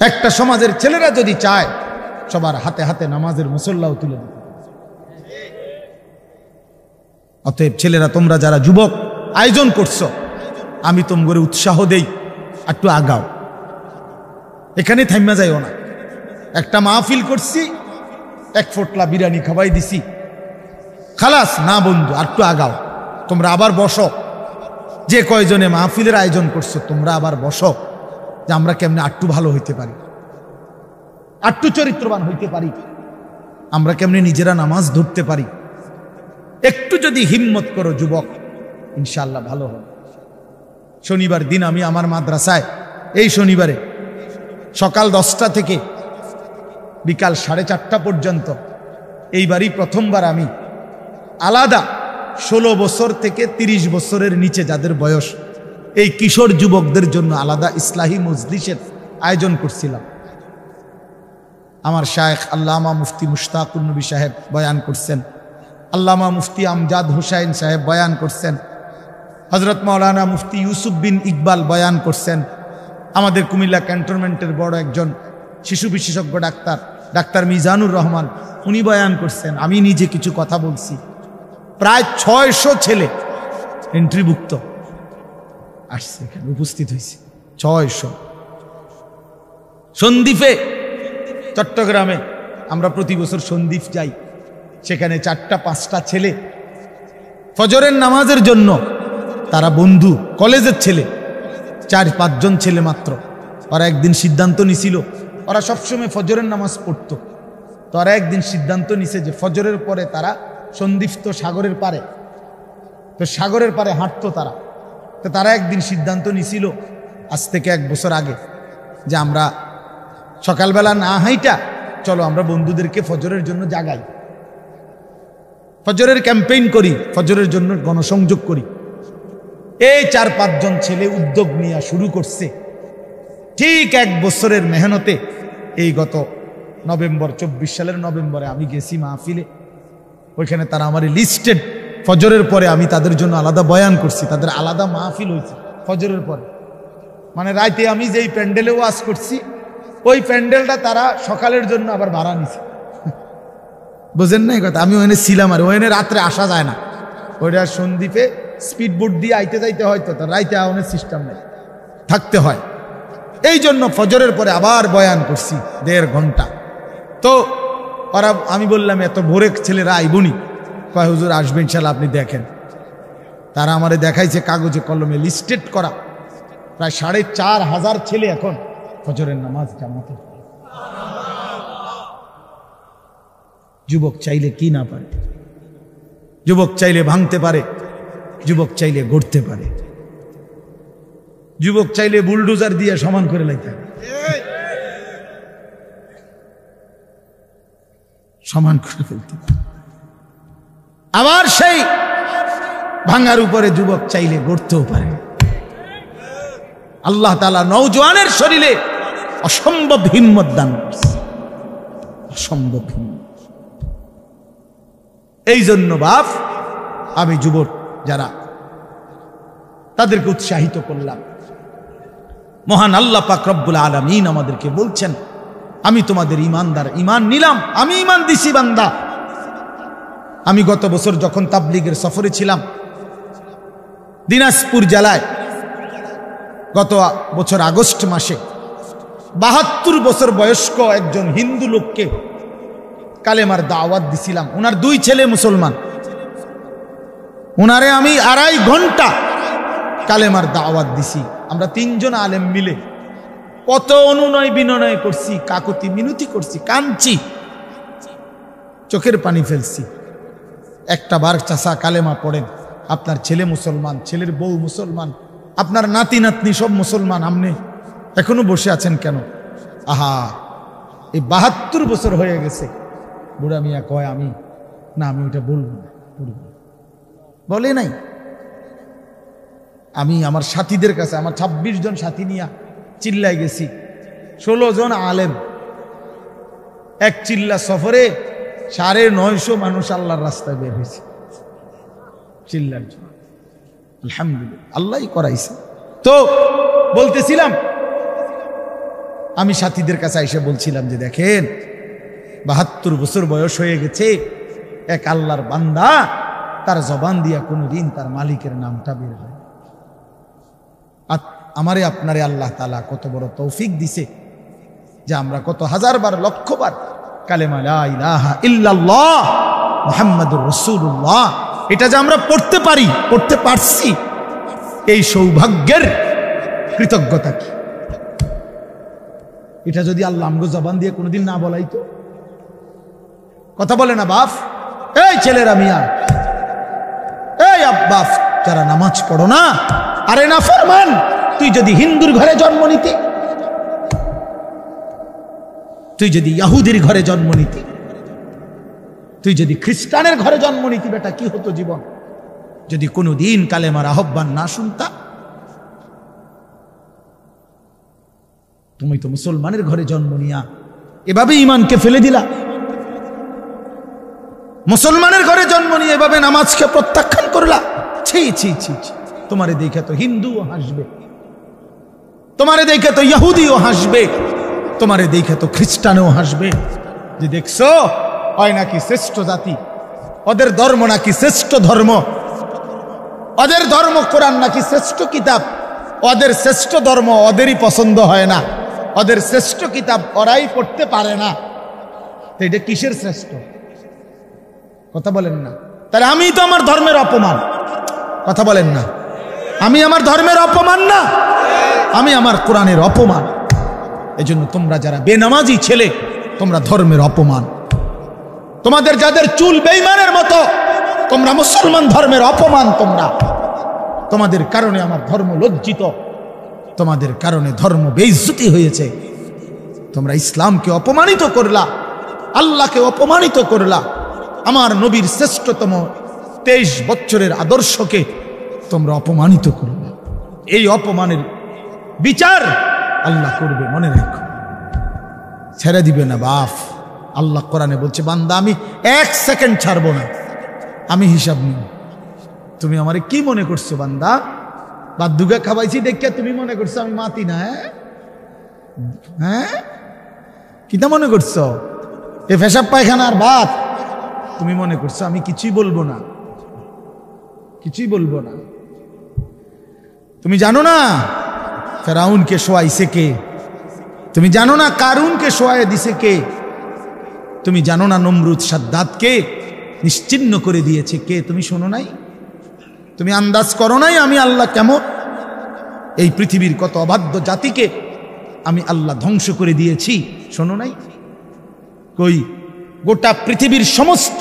একটা সমাজের ছেলেরা যদি চায়, সবার হাতে হাতে নামাজের মুসল্লাও তুলে দিতে পারবে। অতএব ছেলেরা, তোমরা যারা যুবক আয়োজন করছো, আমি তোমাদের উৎসাহ দেই, একটু আগাও, এখানে থাইমা যাইও না। একটা মাহফিল করছি, এক ফোটলা বিরিয়ানি খাওয়াই দিছি, খালাস না বন্ধু, একটু আগাও। তোমরা আবার বসো, যে কয়জনে মাহফিলের আয়োজন করছো, তোমরা আবার বসো, যে আমরা কেমনে একটু ভালো হইতে পারি, একটু চরিত্রবান হইতে পারি, আমরা কেমনে নিজেরা নামাজ ধরতে পারি। একটু যদি হিম্মত করো যুবক, ইনশাআল্লাহ ভালো হবে। শনিবার দিন আমি আমার মাদ্রাসায়, এই শনিবারে সকাল 10টা থেকে বিকাল 4:30 পর্যন্ত, এইবারই প্রথমবার আমি আলাদা 16 বছর থেকে 30 বছরের নিচে যাদের বয়স, এই কিশোর যুবকদের জন্য আলাদা ইসলাহি মজলিসের আয়োজন করছিলাম। আমার শায়েখ আল্লামা মুফতি মুশতাকুর নবী সাহেব বয়ান করছেন, আল্লামা মুফতি আমজাদ হুসাইন সাহেব বয়ান করছেন, হযরত মাওলানা মুফতি ইউসুফ বিন ইকবাল বয়ান করছেন, আমাদের কুমিল্লা ক্যান্টনমেন্টের বড় একজন শিশু বিশেষজ্ঞ ডাক্তার মিজানুর রহমান উনি বয়ান করছেন, আমি নিজে কিছু কথা বলছি। প্রায় 600 ছেলে এন্ট্রিভুক্ত আসছে, এখানে উপস্থিত হয়েছে 600। সন্দ্বীপে, চট্টগ্রামে আমরা প্রতি বছর সন্দ্বীপ যাই, সেখানে 4-5টা ছেলে ফজরের নামাজের জন্য, তারা বন্ধু কলেজের ছেলে, 4-5 জন ছেলে মাত্র। ওরা একদিন সিদ্ধান্ত নিছিল, ওরা সবসময় ফজরের নামাজ পড়তো, তো ওরা একদিন সিদ্ধান্ত নিছে যে ফজরের পরে তারা সন্দ্বীপ তো সাগরের পারে, তো সাগরের পারে হাঁটতো তারা। তো তারা একদিন সিদ্ধান্ত নিছিল আজ থেকে 1 বছর আগে যে আমরা সকালবেলা না হাইটা চলো আমরা বন্ধুদেরকে ফজরের জন্য জাগাই, ফজরের ক্যাম্পেইন করি, ফজরের জন্য গণসংযোগ করি। এই 4-5 জন ছেলে উদ্যোগ নিয়ে শুরু করছে। ঠিক 1 বছরের মেহনতে এই গত নভেম্বর, 24 সালের নভেম্বরে আমি গেছি মাহফিলে, ওইখানে তারা আমার লিস্টেড, ফজরের পরে আমি তাদের জন্য আলাদা বয়ান করছি, তাদের আলাদা মাহফিল হয়েছে ফজরের পরে। মানে রাইতে আমি যেই প্যান্ডেলে ওয়াজ করছি ওই প্যান্ডেলটা তারা সকালের জন্য আবার ভাড়া নিছে। বুঝেন না এই কথা? আমি ওখানে ছিলাম, আর ওখানে রাত্রে আসা যায় না, ওইটা সন্দ্বীপে স্পিড বোট দিয়ে আইতে যাইতে হয়, তো রাইতে আওয়ানোর সিস্টেম নেই, থাকতে হয়। এই জন্য ফজরের পরে আবার বয়ান করছি 1.5 ঘন্টা। তো ওরা, আমি বললাম এত ভোরে ছেলেরা আইবনি, কয় হুজুর আসবেন ইনশাআল্লাহ, আপনি দেখেন। তারা আমারে দেখাইছে কাগজে কলমে লিস্টেড করা প্রায় 4,500 ছেলে এখন ফজরের নামাজ জামাতে। যুবক চাইলে কি না পারে, যুবক চাইলে ভাঙতে পারে, যুবক চাইলে গড়তে পারে, যুবক চাইলে বুলডোজার দিয়ে সমান করে লাইতে পারে, সমান করে ফেলতে পারে। আবার সেই ভাঙার উপরে যুবক চাইলে গড়তেও পারে। আল্লাহ তাআলা নওজোয়ানের শরীরে অসম্ভব হিম্মত দান করছে, অসম্ভব হিম্মত। এই জন্য বাপ আমি যুবক যারা তাদেরকে উৎসাহিত করলাম। মহান আল্লাহ পাক রব্বুল আলামিন আমাদেরকে বলছেন, আমি তোমাদের ঈমানদার, ঈমান নিলাম, আমি ঈমান দিছি বান্দা। আমি গত বছর যখন তাবলীগের সফরে ছিলাম দিনাজপুর জেলায়, গত বছর আগস্ট মাসে 72 বছর বয়স্ক একজন হিন্দু লোককে কালেমার দাওয়াত দিছিলাম। ওনার 2 ছেলে মুসলমান, ওনারে আমি 2.5 ঘন্টা কালেমার দাওয়াত দিছি। আমরা 3 জন আলেম মিলে কত অনুনয় বিনয় করছি, কাকুতি মিনতি করছি, কাঁদছি, চোখের পানি ফেলছি। একটা বার চাচা কালেমা পড়েন, আপনার ছেলে মুসলমান, ছেলের বউ মুসলমান, আপনার নাতি নাতনি সব মুসলমান, আপনি এখনো বসে আছেন কেন? আহা, এই 72 বছর হয়ে গেছে। বুড়া মিয়া কয় আমি ওইটা বলবো না, বলে নাই। আমি আমার সাথীদের কাছে, আমার 26 জন সাথী নিয়ে চিল্লায় গেছি, 16 জন আলেম, এক চিল্লা সফরে 950 মানুষ আল্লাহর রাস্তায় বের হয়েছে চিল্লার জন্য। আলহামদুলিল্লাহ, আল্লাহই করাইছে। তো বলতেছিলাম, আমি সাথীদের কাছে এসে বলছিলাম যে দেখেন 72 বছর বয়স হয়ে গেছে, এক আল্লাহর বান্দা, তার জবান দিয়া কোনোদিন তার মালিকের নামটা বের হয়। আমারে আপনারে আল্লাহ তাআলা কত বড় তৌফিক দিছে যে আমরা কত হাজারবার, লক্ষবার কালেমা লা ইলাহা ইল্লাল্লাহ মুহাম্মাদুর রাসূলুল্লাহ এটা যে আমরা পড়তে পারি, পড়তে পারছি, এই সৌভাগ্যের কৃতজ্ঞতা কি? এটা যদি আল্লাহ আমগো জবান দিয়ে কোনোদিন না বলাইতো। কথা বলে না বাপ, এই ছেলেরা মিয়া, এই আব্বাস যারা নামাজ পড়ো না, আরে না ফরমান, তুই যদি হিন্দুর ঘরে জন্ম নিতি, তুই যদি ইহুদির ঘরে জন্ম নিতি, তুই যদি খ্রিস্টানের ঘরে জন্ম নিতি, বেটা কি হতো জীবন? যদি কোনোদিন কালেমার আহ্বান না শুনতা, তুমি তো মুসলমানের ঘরে জন্ম নিয়া এভাবে ঈমানকে ফেলে দিলা। মুসলমানের ঘরে জন্ম নিয়ে এভাবে নামাজকে প্রত্যাখ্যান করলা। ছি ছি ছি ছি, তোমারে দেখে তো হিন্দুও হাসবে, তোমারে দেখে তো ইহুদিও হাসবে, তোমারে দেখে তো খ্রিস্টানও হাসবে যে দেখছো হয় নাকি শ্রেষ্ঠ জাতি, ওদের ধর্ম নাকি শ্রেষ্ঠ ধর্ম, ওদের ধর্ম কোরআন নাকি শ্রেষ্ঠ কিতাব, ওদের শ্রেষ্ঠ ধর্ম ওদেরই পছন্দ হয় না, ওদের শ্রেষ্ঠ কিতাব ওরাই পড়তে পারে না। তো এটা কিসের শ্রেষ্ঠ? কথা বলেন না। তাহলে আমি তো আমার ধর্মের অপমান। কথা বলেন না। আমি আমার ধর্মের অপমান না, আমি আমার কোরআনের অপমান। এজন্য তোমরা যারা বেনামাজি ছেলে, তোমরা ধর্মের অপমান। তোমাদের যাদের চুল বেঈমানের মতো, তোমরা মুসলমান ধর্মের অপমান। তোমাদের কারণে আমার ধর্ম লজ্জিত, তোমাদের কারণে ধর্ম বেইজ্জতি হয়েছে। তোমরা ইসলামকে অপমানিত করলা, আল্লাহকে অপমানিত করলা, আমার নবীর শ্রেষ্ঠতম 23 বছরের আদর্শকে তোমরা অপমানিত করলা। এই অপমানের বিচার আল্লাহ করবে, মনে রাখো, ছেড়ে দিবে না বাপ। আল্লাহ কোরআনে বলছে, বান্দা আমি 1 সেকেন্ড ছাড়বো না, আমি হিসাব নিব। তুমি আমারে কি মনে করছো বান্দা? বাদ্যুগা খাওয়াইছি দেখিয়া তুমি মনে করছো আমি মাতি না? হ্যাঁ, কিটা মনে করছো? এ পেশাব পায়খানার ভাত তুমি মনে করছো? আমি কিছুই বলবো না, কিছুই বলবো না। তুমি জানো না ফেরাউনকে শোয়াইছে কে? তুমি জানো না কারুনকে শোয়াই দিছে কে? তুমি জানো না নমরুদ সাদ্দাতকে নিশ্চিহ্ন করে দিয়েছে কে? তুমি শোনো নাই? তুমি আন্দাজ করো নাই আমি আল্লাহ কেমন? এই পৃথিবীর কত অবাধ্য জাতিকে আমি আল্লাহ ধ্বংস করে দিয়েছি, শোনো নাই? কই, গোটা পৃথিবীর সমস্ত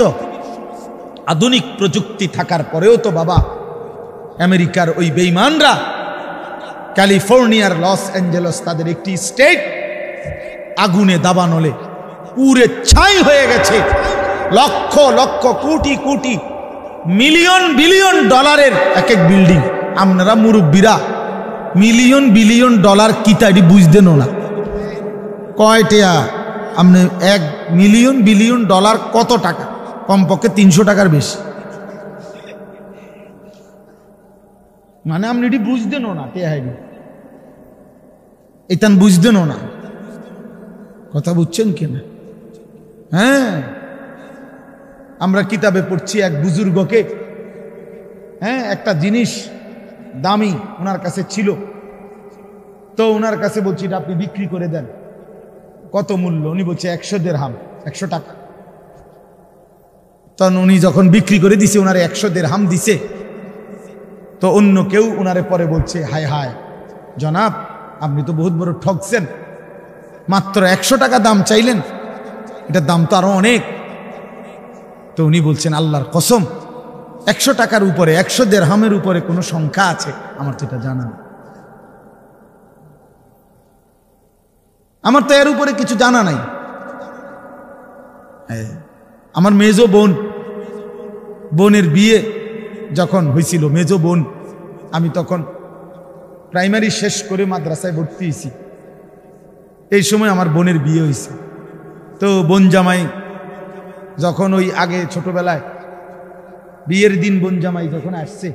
আধুনিক প্রযুক্তি থাকার পরেও তো বাবা আমেরিকার ওই বেঈমানরা, ক্যালিফোর্নিয়ার লস অ্যাঞ্জেলস তাদের একটি স্টেট আগুনে দাবানলে পুরে ছাই হয়ে গেছে। লক্ষ লক্ষ কোটি কোটি মিলিয়ন বিলিয়ন ডলারের এক এক বিল্ডিং। আপনারা মুরব্বীরা মিলিয়ন বিলিয়ন ডলার কিতা এটি বুঝতেন না? কয়টা আপনি 1 মিলিয়ন বিলিয়ন ডলার কত টাকা? কমপক্ষে 300 টাকার বেশি। মানে আপনি এটি বুঝতেন না, টেহাইনি এটান বুঝতেন না। কথা বুঝছেন কিনা? হ্যাঁ, আমরা কিতাবে পড়ছি এক বুজুর্গকে, হ্যাঁ, একটা জিনিস দামি ওনার কাছে ছিল, তো ওনার কাছে বলছি এটা আপনি বিক্রি করে দেন। কত মূল্য? উনি বলছে 100 দিরহাম, 100 টাকা। তখন উনি যখন বিক্রি করে দিছে, ওনারে 100 দিরহাম দিছে। তো অন্য কেউ ওনারে পরে বলছে, হায় হায় জনাব, আপনি তো বহুত বড় ঠকছেন, মাত্র 100 টাকা দাম চাইলেন, এটার দাম তো আরো অনেক। তো উনি বলছেন, আল্লাহর কসম 100 টাকার উপরে, 100 দিরহামের উপরে কোনো সংখ্যা আছে? আমার তো এটা জানা নেই, আমার তো এর উপরে কিছু জানা নাই। আমার মেজো বোনের বিয়ে যখন হয়েছিল, মেজো বোন, আমি তখন প্রাইমারি শেষ করে মাদ্রাসায় ভর্তি হয়েছি। এই সময় আমার বোনের বিয়ে হয়েছে। তো বোন জামাই যখন ওই আগে ছোটবেলায় বিয়ের দিন বোন জামাই যখন আসছে,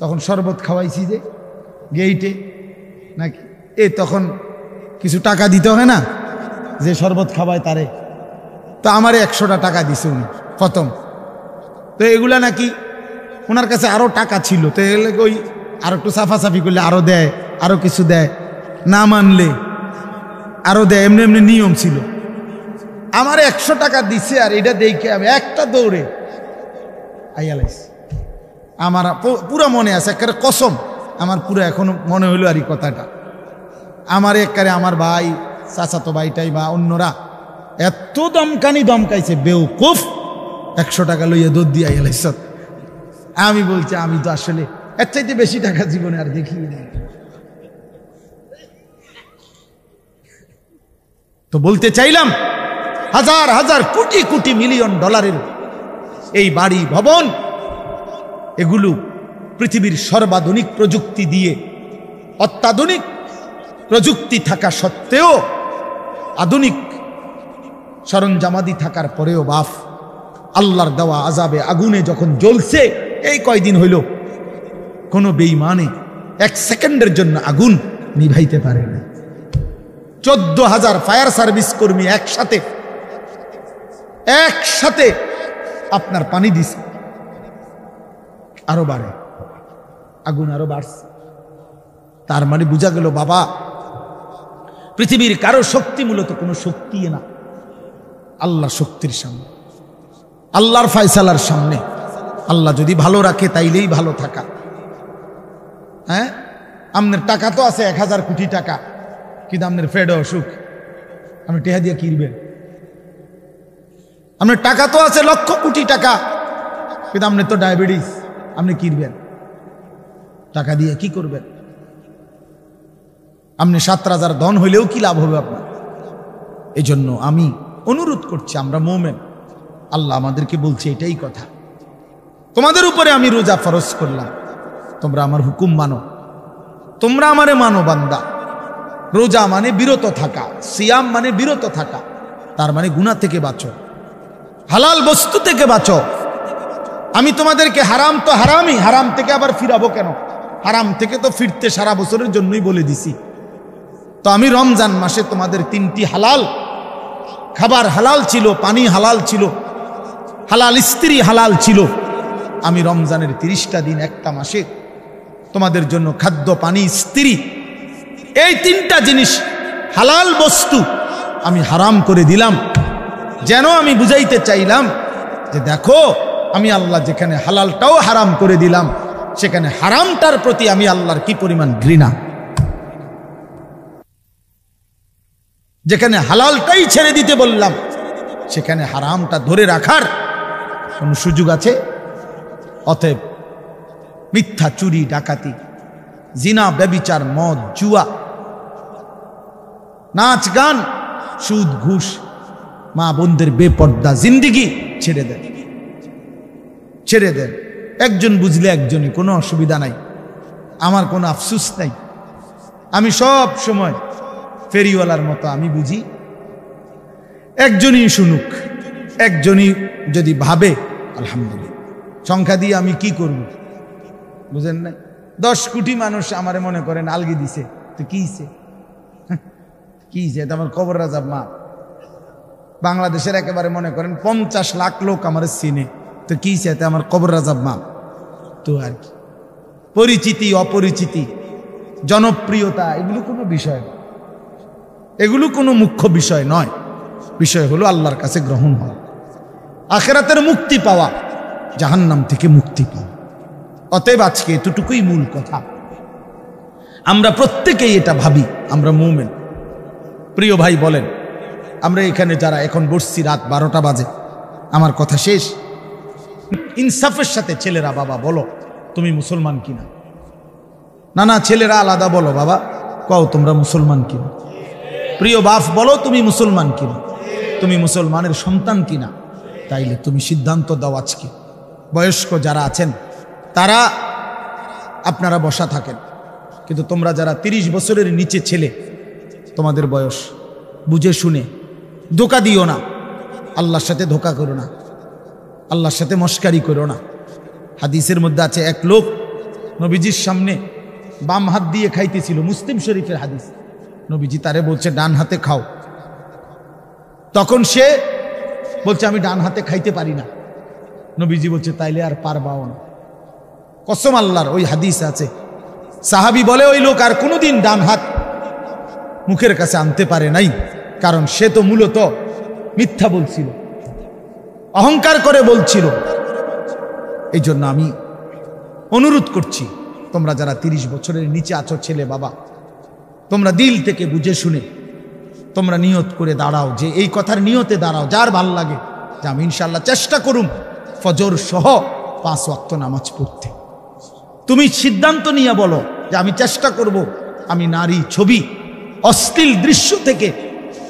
তখন শরবত খাওয়াইছি যে গেইটে নাকি, তখন কিছু টাকা দিতে হয় না, যে শরবত খাওয়ায় তারে। তো আমারে 100টা টাকা দিছে উনি প্রথম। তো এগুলা নাকি ওনার কাছে আরো টাকা ছিল, তো এগুলো ওই আরো একটু সাফাসাফি করলে আরো দেয়, আরো কিছু দেয়, না মানলে আরো দেয়, এমনি এমনি নিয়ম ছিল। আমার 100 টাকা দিছে, আর এটা দেখে আমি একটা দৌড়ে আইয়ালাইছি। আমার পুরো মনে আছে, একেবারে কসম, আমার পুরো এখনো মনে হইলো আর এই কথাটা। আমার একেবারে আমার ভাই, চাচাতো ভাইটাই বা অন্যরা এত দমকাইছে, বেউকুফ 100 টাকা লইয়া দৌড় দিয়ে আইয়ালাইছ। আমি বলছি, আমি তো আসলে এর চাইতে বেশি টাকা জীবনে আর দেখি না। তো বলতে চাইলাম, হাজার হাজার কোটি কোটি মিলিয়ন ডলারের এই বাড়ি ভবন, এগুলো পৃথিবীর সর্বাধুনিক প্রযুক্তি দিয়ে, অত্যাধুনিক প্রযুক্তি থাকা সত্ত্বেও, আধুনিক সরঞ্জামাদি থাকার পরেও বাপ আল্লাহর দেওয়া আযাবে আগুনে যখন জ্বলছে, এই কয়দিন হইল কোনো বেঈমানে 1 সেকেন্ডের জন্য আগুন নিভাইতে পারে না। 14,000 ফায়ার সার্ভিস কর্মী একসাথে আপনার পানি দিছে, আরো বাড়ে, আগুন আরো বাড়ছে। তার মানে বোঝা গেল বাবা, পৃথিবীর কারো শক্তি মূলত কোনো শক্তি না, আল্লাহর শক্তির সামনে, আল্লাহর ফয়সালার সামনে। আল্লাহ যদি ভালো রাখে তাইলেই ভালো থাকা। হ্যাঁ, আপনার টাকা তো আছে 1000 কোটি টাকা, কিন্তু আপনার ফেডে অসুখ, আপনি টেহা দিয়ে কিনবেন। আপনার টাকা তো আছে লক্ষ কোটি টাকা, কিন্তু আপনার তো ডায়াবেটিস, আপনি কিনবেন টাকা দিয়ে কি করবেন? আপনি 7,000 ধন হইলেও কি লাভ হবে আপনার? এই জন্য আমি অনুরোধ করছি, আমরা মুমিন, আল্লাহ আমাদেরকে বলছে এটাই কথা, তোমাদের উপরে আমি রোজা ফরজ করলাম, তোমরা আমার হুকুম মানো, তোমরা আমারে মানো বান্দা। রোজা মানে বিরত থাকা, সিয়াম মানে বিরত থাকা, তার মানে গুনাহ থেকে বাঁচো, হালাল বস্তু থেকে বাঁচো। আমি তোমাদেরকে হারাম তো হারামই, হারাম থেকে আবার ফিরাবো কেন? হারাম থেকে তো ফিরতে সারা বছরের জন্যই বলে দিছি। তো আমি রমজান মাসে তোমাদের 3টি হালাল খাবার হালাল ছিল, পানি হালাল ছিল, হালাল স্ত্রী হালাল ছিল। আমি রমজানের 30টা দিন, একটা মাসে তোমাদের জন্য খাদ্য, পানি, স্ত্রী, এই 3টা জিনিস হালাল বস্তু আমি হারাম করে দিলাম। যেন আমি বুঝাইতে চাইলাম যে দেখো, আমি আল্লাহ যেখানে হালালটাও হারাম করে দিলাম, সেখানে হারামটার প্রতি আমি আল্লাহর কি পরিমাণ ঘৃণা। যেখানে হালালটাই ছেড়ে দিতে বললাম, সেখানে হারামটা ধরে রাখার কোন সুযোগ আছে? অতএব মিথ্যা, চুরি, ডাকাতি, জিনা, ব্যভিচার, মদ, জুয়া, নাচ গান, সুদ, ঘুষ, মা বোনদের বেপর্দা জিন্দিগি ছেড়ে দেন, ছেড়ে দেন। একজন বুঝলে একজনই, কোনো অসুবিধা নাই, আমার কোনো আফসুস নাই। আমি সব সময় ফেরিওয়ালার মতো আমি বুঝি, একজনই শুনুক, একজনই যদি ভাবে আলহামদুলিল্লাহ। সংখ্যা দিয়ে আমি কি করব? বুঝেন নাই? 10 কোটি মানুষ আমারে মনে করেন আলগি দিছে, তো কি হইছে? কি হইছে? আমার কবর রাজাব মা। বাংলাদেশের একেবারে মনে করেন 50 লাখ লোক আমার চিনে, তো কি হইছে? আমার কবর রাজাব মা। তো আর কি, পরিচিতি, অপরিচিতি, জনপ্রিয়তা, এগুলো কোনো বিষয় না, এগুলো কোনো মুখ্য বিষয় নয়। বিষয় হলো আল্লাহর কাছে গ্রহণ হওয়া, আখিরাতের মুক্তি পাওয়া, জাহান্নাম থেকে মুক্তি পাওয়া। অতএব আজকে এতটুকুই মূল কথা। আমরা প্রত্যেকেই এটা ভাবি, আমরা মুমিন। প্রিয় ভাই বলেন, আমরা এখানে যারা এখন বসছি, রাত 12টা বাজে, আমার কথা শেষ। ইনসাফের সাথে ছেলেরা, বাবা বলো তুমি মুসলমান কিনা? না না, ছেলেরা আলাদা বলো, বাবা কও তোমরা মুসলমান কিনা? প্রিয় বাপ বলো তুমি মুসলমান কিনা? তুমি মুসলমানের সন্তান কিনা? তাইলে তুমি সিদ্ধান্ত দাও আজকে। বয়স্ক যারা আছেন তারা আপনারা বসা থাকেন, কিন্তু তোমরা যারা 30 বছরের নিচে ছেলে, তোমাদের বয়স, বুঝে শুনে ধোঁকা দিও না, আল্লাহর সাথে ধোঁকা করো না, আল্লাহর সাথে মস্কারি করো না। হাদিসের মধ্যে আছে, এক লোক নবীজির সামনে বাম হাত দিয়ে খাইতেছিল, মুসলিম শরীফের হাদিস। নবীজি তারে বলছে ডান হাতে খাও, তখন সে বলছে আমি ডান হাতে খাইতে পারি না। নবীজি বলছে তাইলে আর পারবাও না। কসম আল্লাহর, ওই হাদিস আছে। সাহাবী বলে ওই লোক আর কোনোদিন ডান হাত মুখের কাছে আনতে পারে নাই, কারণ সে তো মূলত মিথ্যা বলছিল, অহংকার করে বলছিল। এই জন্য আমি অনুরোধ করছি, তোমরা যারা 30 বছরের নিচে আছো ছেলে বাবা, তোমরা দিল থেকে বুঝে শুনে তোমরা নিয়ত করে দাঁড়াও, যে এই কথার নিয়তে দাঁড়াও, যার ভাল লাগে যে আমি ইনশাল্লাহ চেষ্টা করুম ফজর সহ 5 ওয়াক্ত নামাজ পড়তে। তুমি সিদ্ধান্ত নিয়ে বলো যে আমি চেষ্টা করব, আমি নারী ছবি, অশ্লীল দৃশ্য থেকে,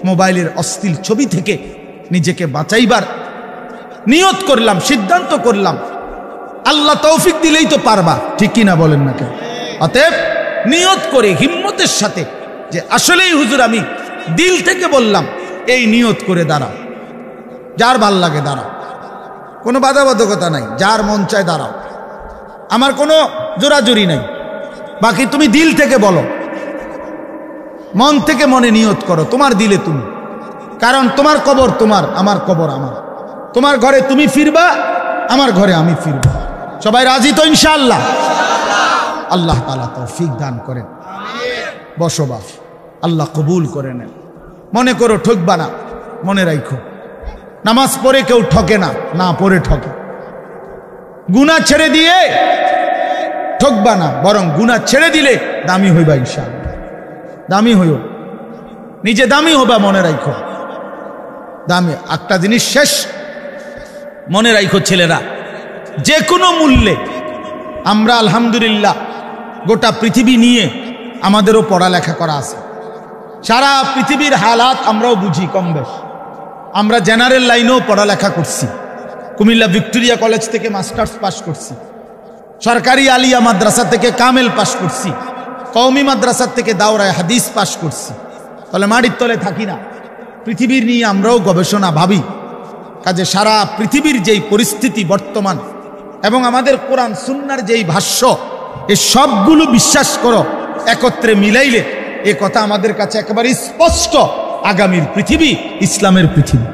মোবাইলের অশ্লীল ছবি থেকে নিজেকে বাঁচাইবার নিয়ত করলাম, সিদ্ধান্ত করলাম। আল্লাহ তৌফিক দিলেই তো পারবা, ঠিক কিনা বলেন না কেন? অতএব নিয়ত করে হিম্মতের সাথে যে আসলেই হুজুর আমি দিল থেকে বললাম, এই নিয়ত করে দাঁড়াও, যার ভাল লাগে দাঁড়াও, কোনো বাধাবাধকতা নাই, যার মন চায় দাঁড়াও, আমার কোনো জোরাজুরি নাই, বাকি তুমি দিল থেকে বলো, মন থেকে মনে নিয়ত করো, তোমার দিলে তুমি, কারণ তোমার কবর তোমার, আমার কবর আমার, তোমার ঘরে তুমি ফিরবা, আমার ঘরে আমি ফিরবো। সবাই রাজি তো ইনশাআল্লাহ? আল্লাহ তাআলা তৌফিক দান করেন। বসবাস আল্লাহ কবুল করে নেন। মনে করো ঠকবা না, মনে রাখো নামাজ পড়ে কেউ ঠকে না, না পড়ে ঠকে। গুনাহ ছেড়ে দিয়ে ঠকবা না, বরং গুনাহ ছেড়ে দিলে দামি হইবা ইনশাআল্লাহ। দামি হইও, নিজে দামি হবা, মনে রাখো দামি। একটা জিনিস শেষ মনে রাখো ছেলেরা, যে কোনো মূল্যে আমরা আলহামদুলিল্লাহ গোটা পৃথিবী নিয়ে আমাদেরও পড়ালেখা করা আছে, সারা পৃথিবীর হালাত আমরাও বুঝি কম বেশ। আমরা জেনারেল লাইনেও পড়ালেখা করছি, কুমিল্লা ভিক্টোরিয়া কলেজ থেকে মাস্টার্স পাস করছি, সরকারি আলিয়া মাদ্রাসা থেকে কামেল পাস করছি, কওমি মাদ্রাসা থেকে দাওরায়ে হাদিস পাস করছি। তাহলে মাটির তলে থাকি না, পৃথিবীর নিয়ে আমরাও গবেষণা ভাবি। কাজে সারা পৃথিবীর যেই পরিস্থিতি বর্তমান এবং আমাদের কোরআন সুন্নাহর যেই ভাষ্য, এই সবগুলো বিশ্বাস করো, একত্রে মিলাইলে এ কথা আমাদের কাছে একেবারে স্পষ্ট। আগামীর পৃথিবী ইসলামের পৃথিবী,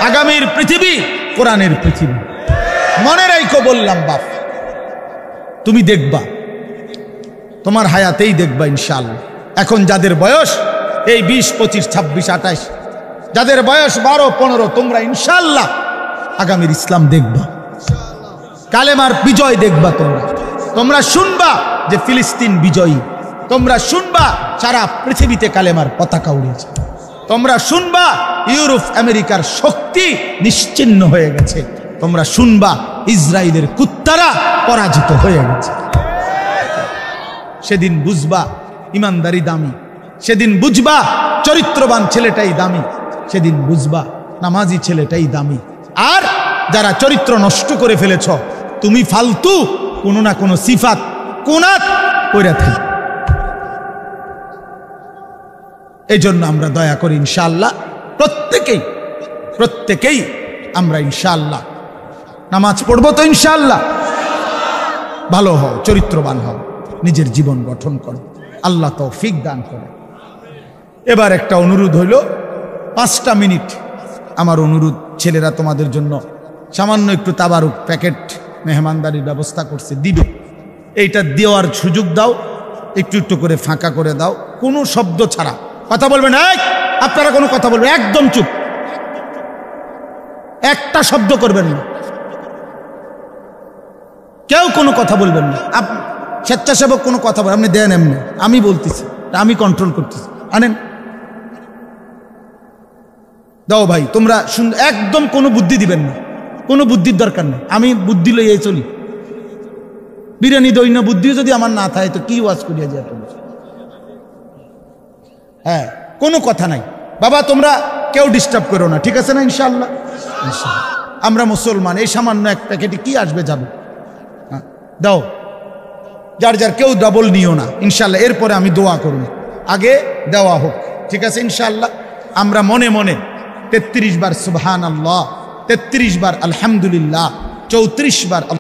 আগামীর পৃথিবী কোরআনের পৃথিবী। মনে রাখো বললাম বাপ, তুমি দেখবা, তোমার হায়াতেই দেখবা ইনশাআল্লাহ। এখন যাদের বয়স এই 20, 25, 26, 28, যাদের বয়স 12, 15, তোমরা ইনশাআল্লাহ আগামীর ইসলাম দেখবা, কালেমার বিজয় দেখবা। তোমরা শুনবা যে ফিলিস্তিন বিজয়ী, তোমরা শুনবা সারা পৃথিবীতে কালেমার পতাকা উড়েছে, তোমরা শুনবা ইউরোপ আমেরিকার শক্তি নিশ্চিহ্ন হয়ে গেছে, তোমরা শুনবা ইসরায়েলের কুত্তারা পরাজিত হয়ে গেছে। সেদিন বুঝবা ইমানদারি দামি, সেদিন বুঝবা চরিত্রবান ছেলেটাই দামি, সেদিন বুঝবা নামাজি ছেলেটাই দামি। আর যারা চরিত্র নষ্ট করে ফেলেছ, তুমি ফালতু কোনো না কোনো সিফাত কুনাত কইরা থাকি। এই জন্য আমরা দয়া করি ইনশাআল্লাহ প্রত্যেকেই আমরা ইনশাআল্লাহ নামাজ পড়বো তো ইনশাআল্লাহ। ভালো হও, চরিত্রবান হও, নিজের জীবন গঠন করো, আল্লাহ তৌফিক দান করে। এবার একটা অনুরোধ হইল, 5টা মিনিট আমার অনুরোধ, ছেলেরা তোমাদের জন্য সামান্য একটু তাবারুক প্যাকেট মেহমানদারির ব্যবস্থা করছে, দিবে। এইটা দেওয়ার সুযোগ দাও, একটু একটু করে ফাঁকা করে দাও, কোনো শব্দ ছাড়া কথা বলবেন। আপনারা কোনো কথা বলবেন, একদম চুপ, একটা শব্দ করবেন না, কেউ কোনো কথা বলবেন না। স্বেচ্ছাসেবক কোনো কথা বলেন, আপনি দেন এমনি, আমি বলতেছি, আমি কন্ট্রোল করতেছি, আনেন দাও ভাই। তোমরা একদম কোনো বুদ্ধি দিবেন না, কোনো বুদ্ধির দরকার নেই, আমি বুদ্ধি লইয়ে চলি। বিরিয়ানি দই না বুদ্ধিও যদি আমার না থাকে তো কি ওয়াজ করিয়া যায়? হ্যাঁ, কোনো কথা নাই বাবা, তোমরা কেউ ডিস্টার্ব করো না, ঠিক আছে না? ইনশাআল্লাহ আমরা মুসলমান, এই সামান্য এক প্যাকেটে কি আসবে যাবে? হ্যাঁ দাও, যার যার কেউ ডাবল নিও না ইনশাআল্লাহ। এরপরে আমি দোয়া করব, আগে দেওয়া হোক, ঠিক আছে ইনশাআল্লাহ। আমরা মনে মনে 33 বার সুবহানাল্লাহ, 33 বার আলহামদুলিল্লাহ, 34 বার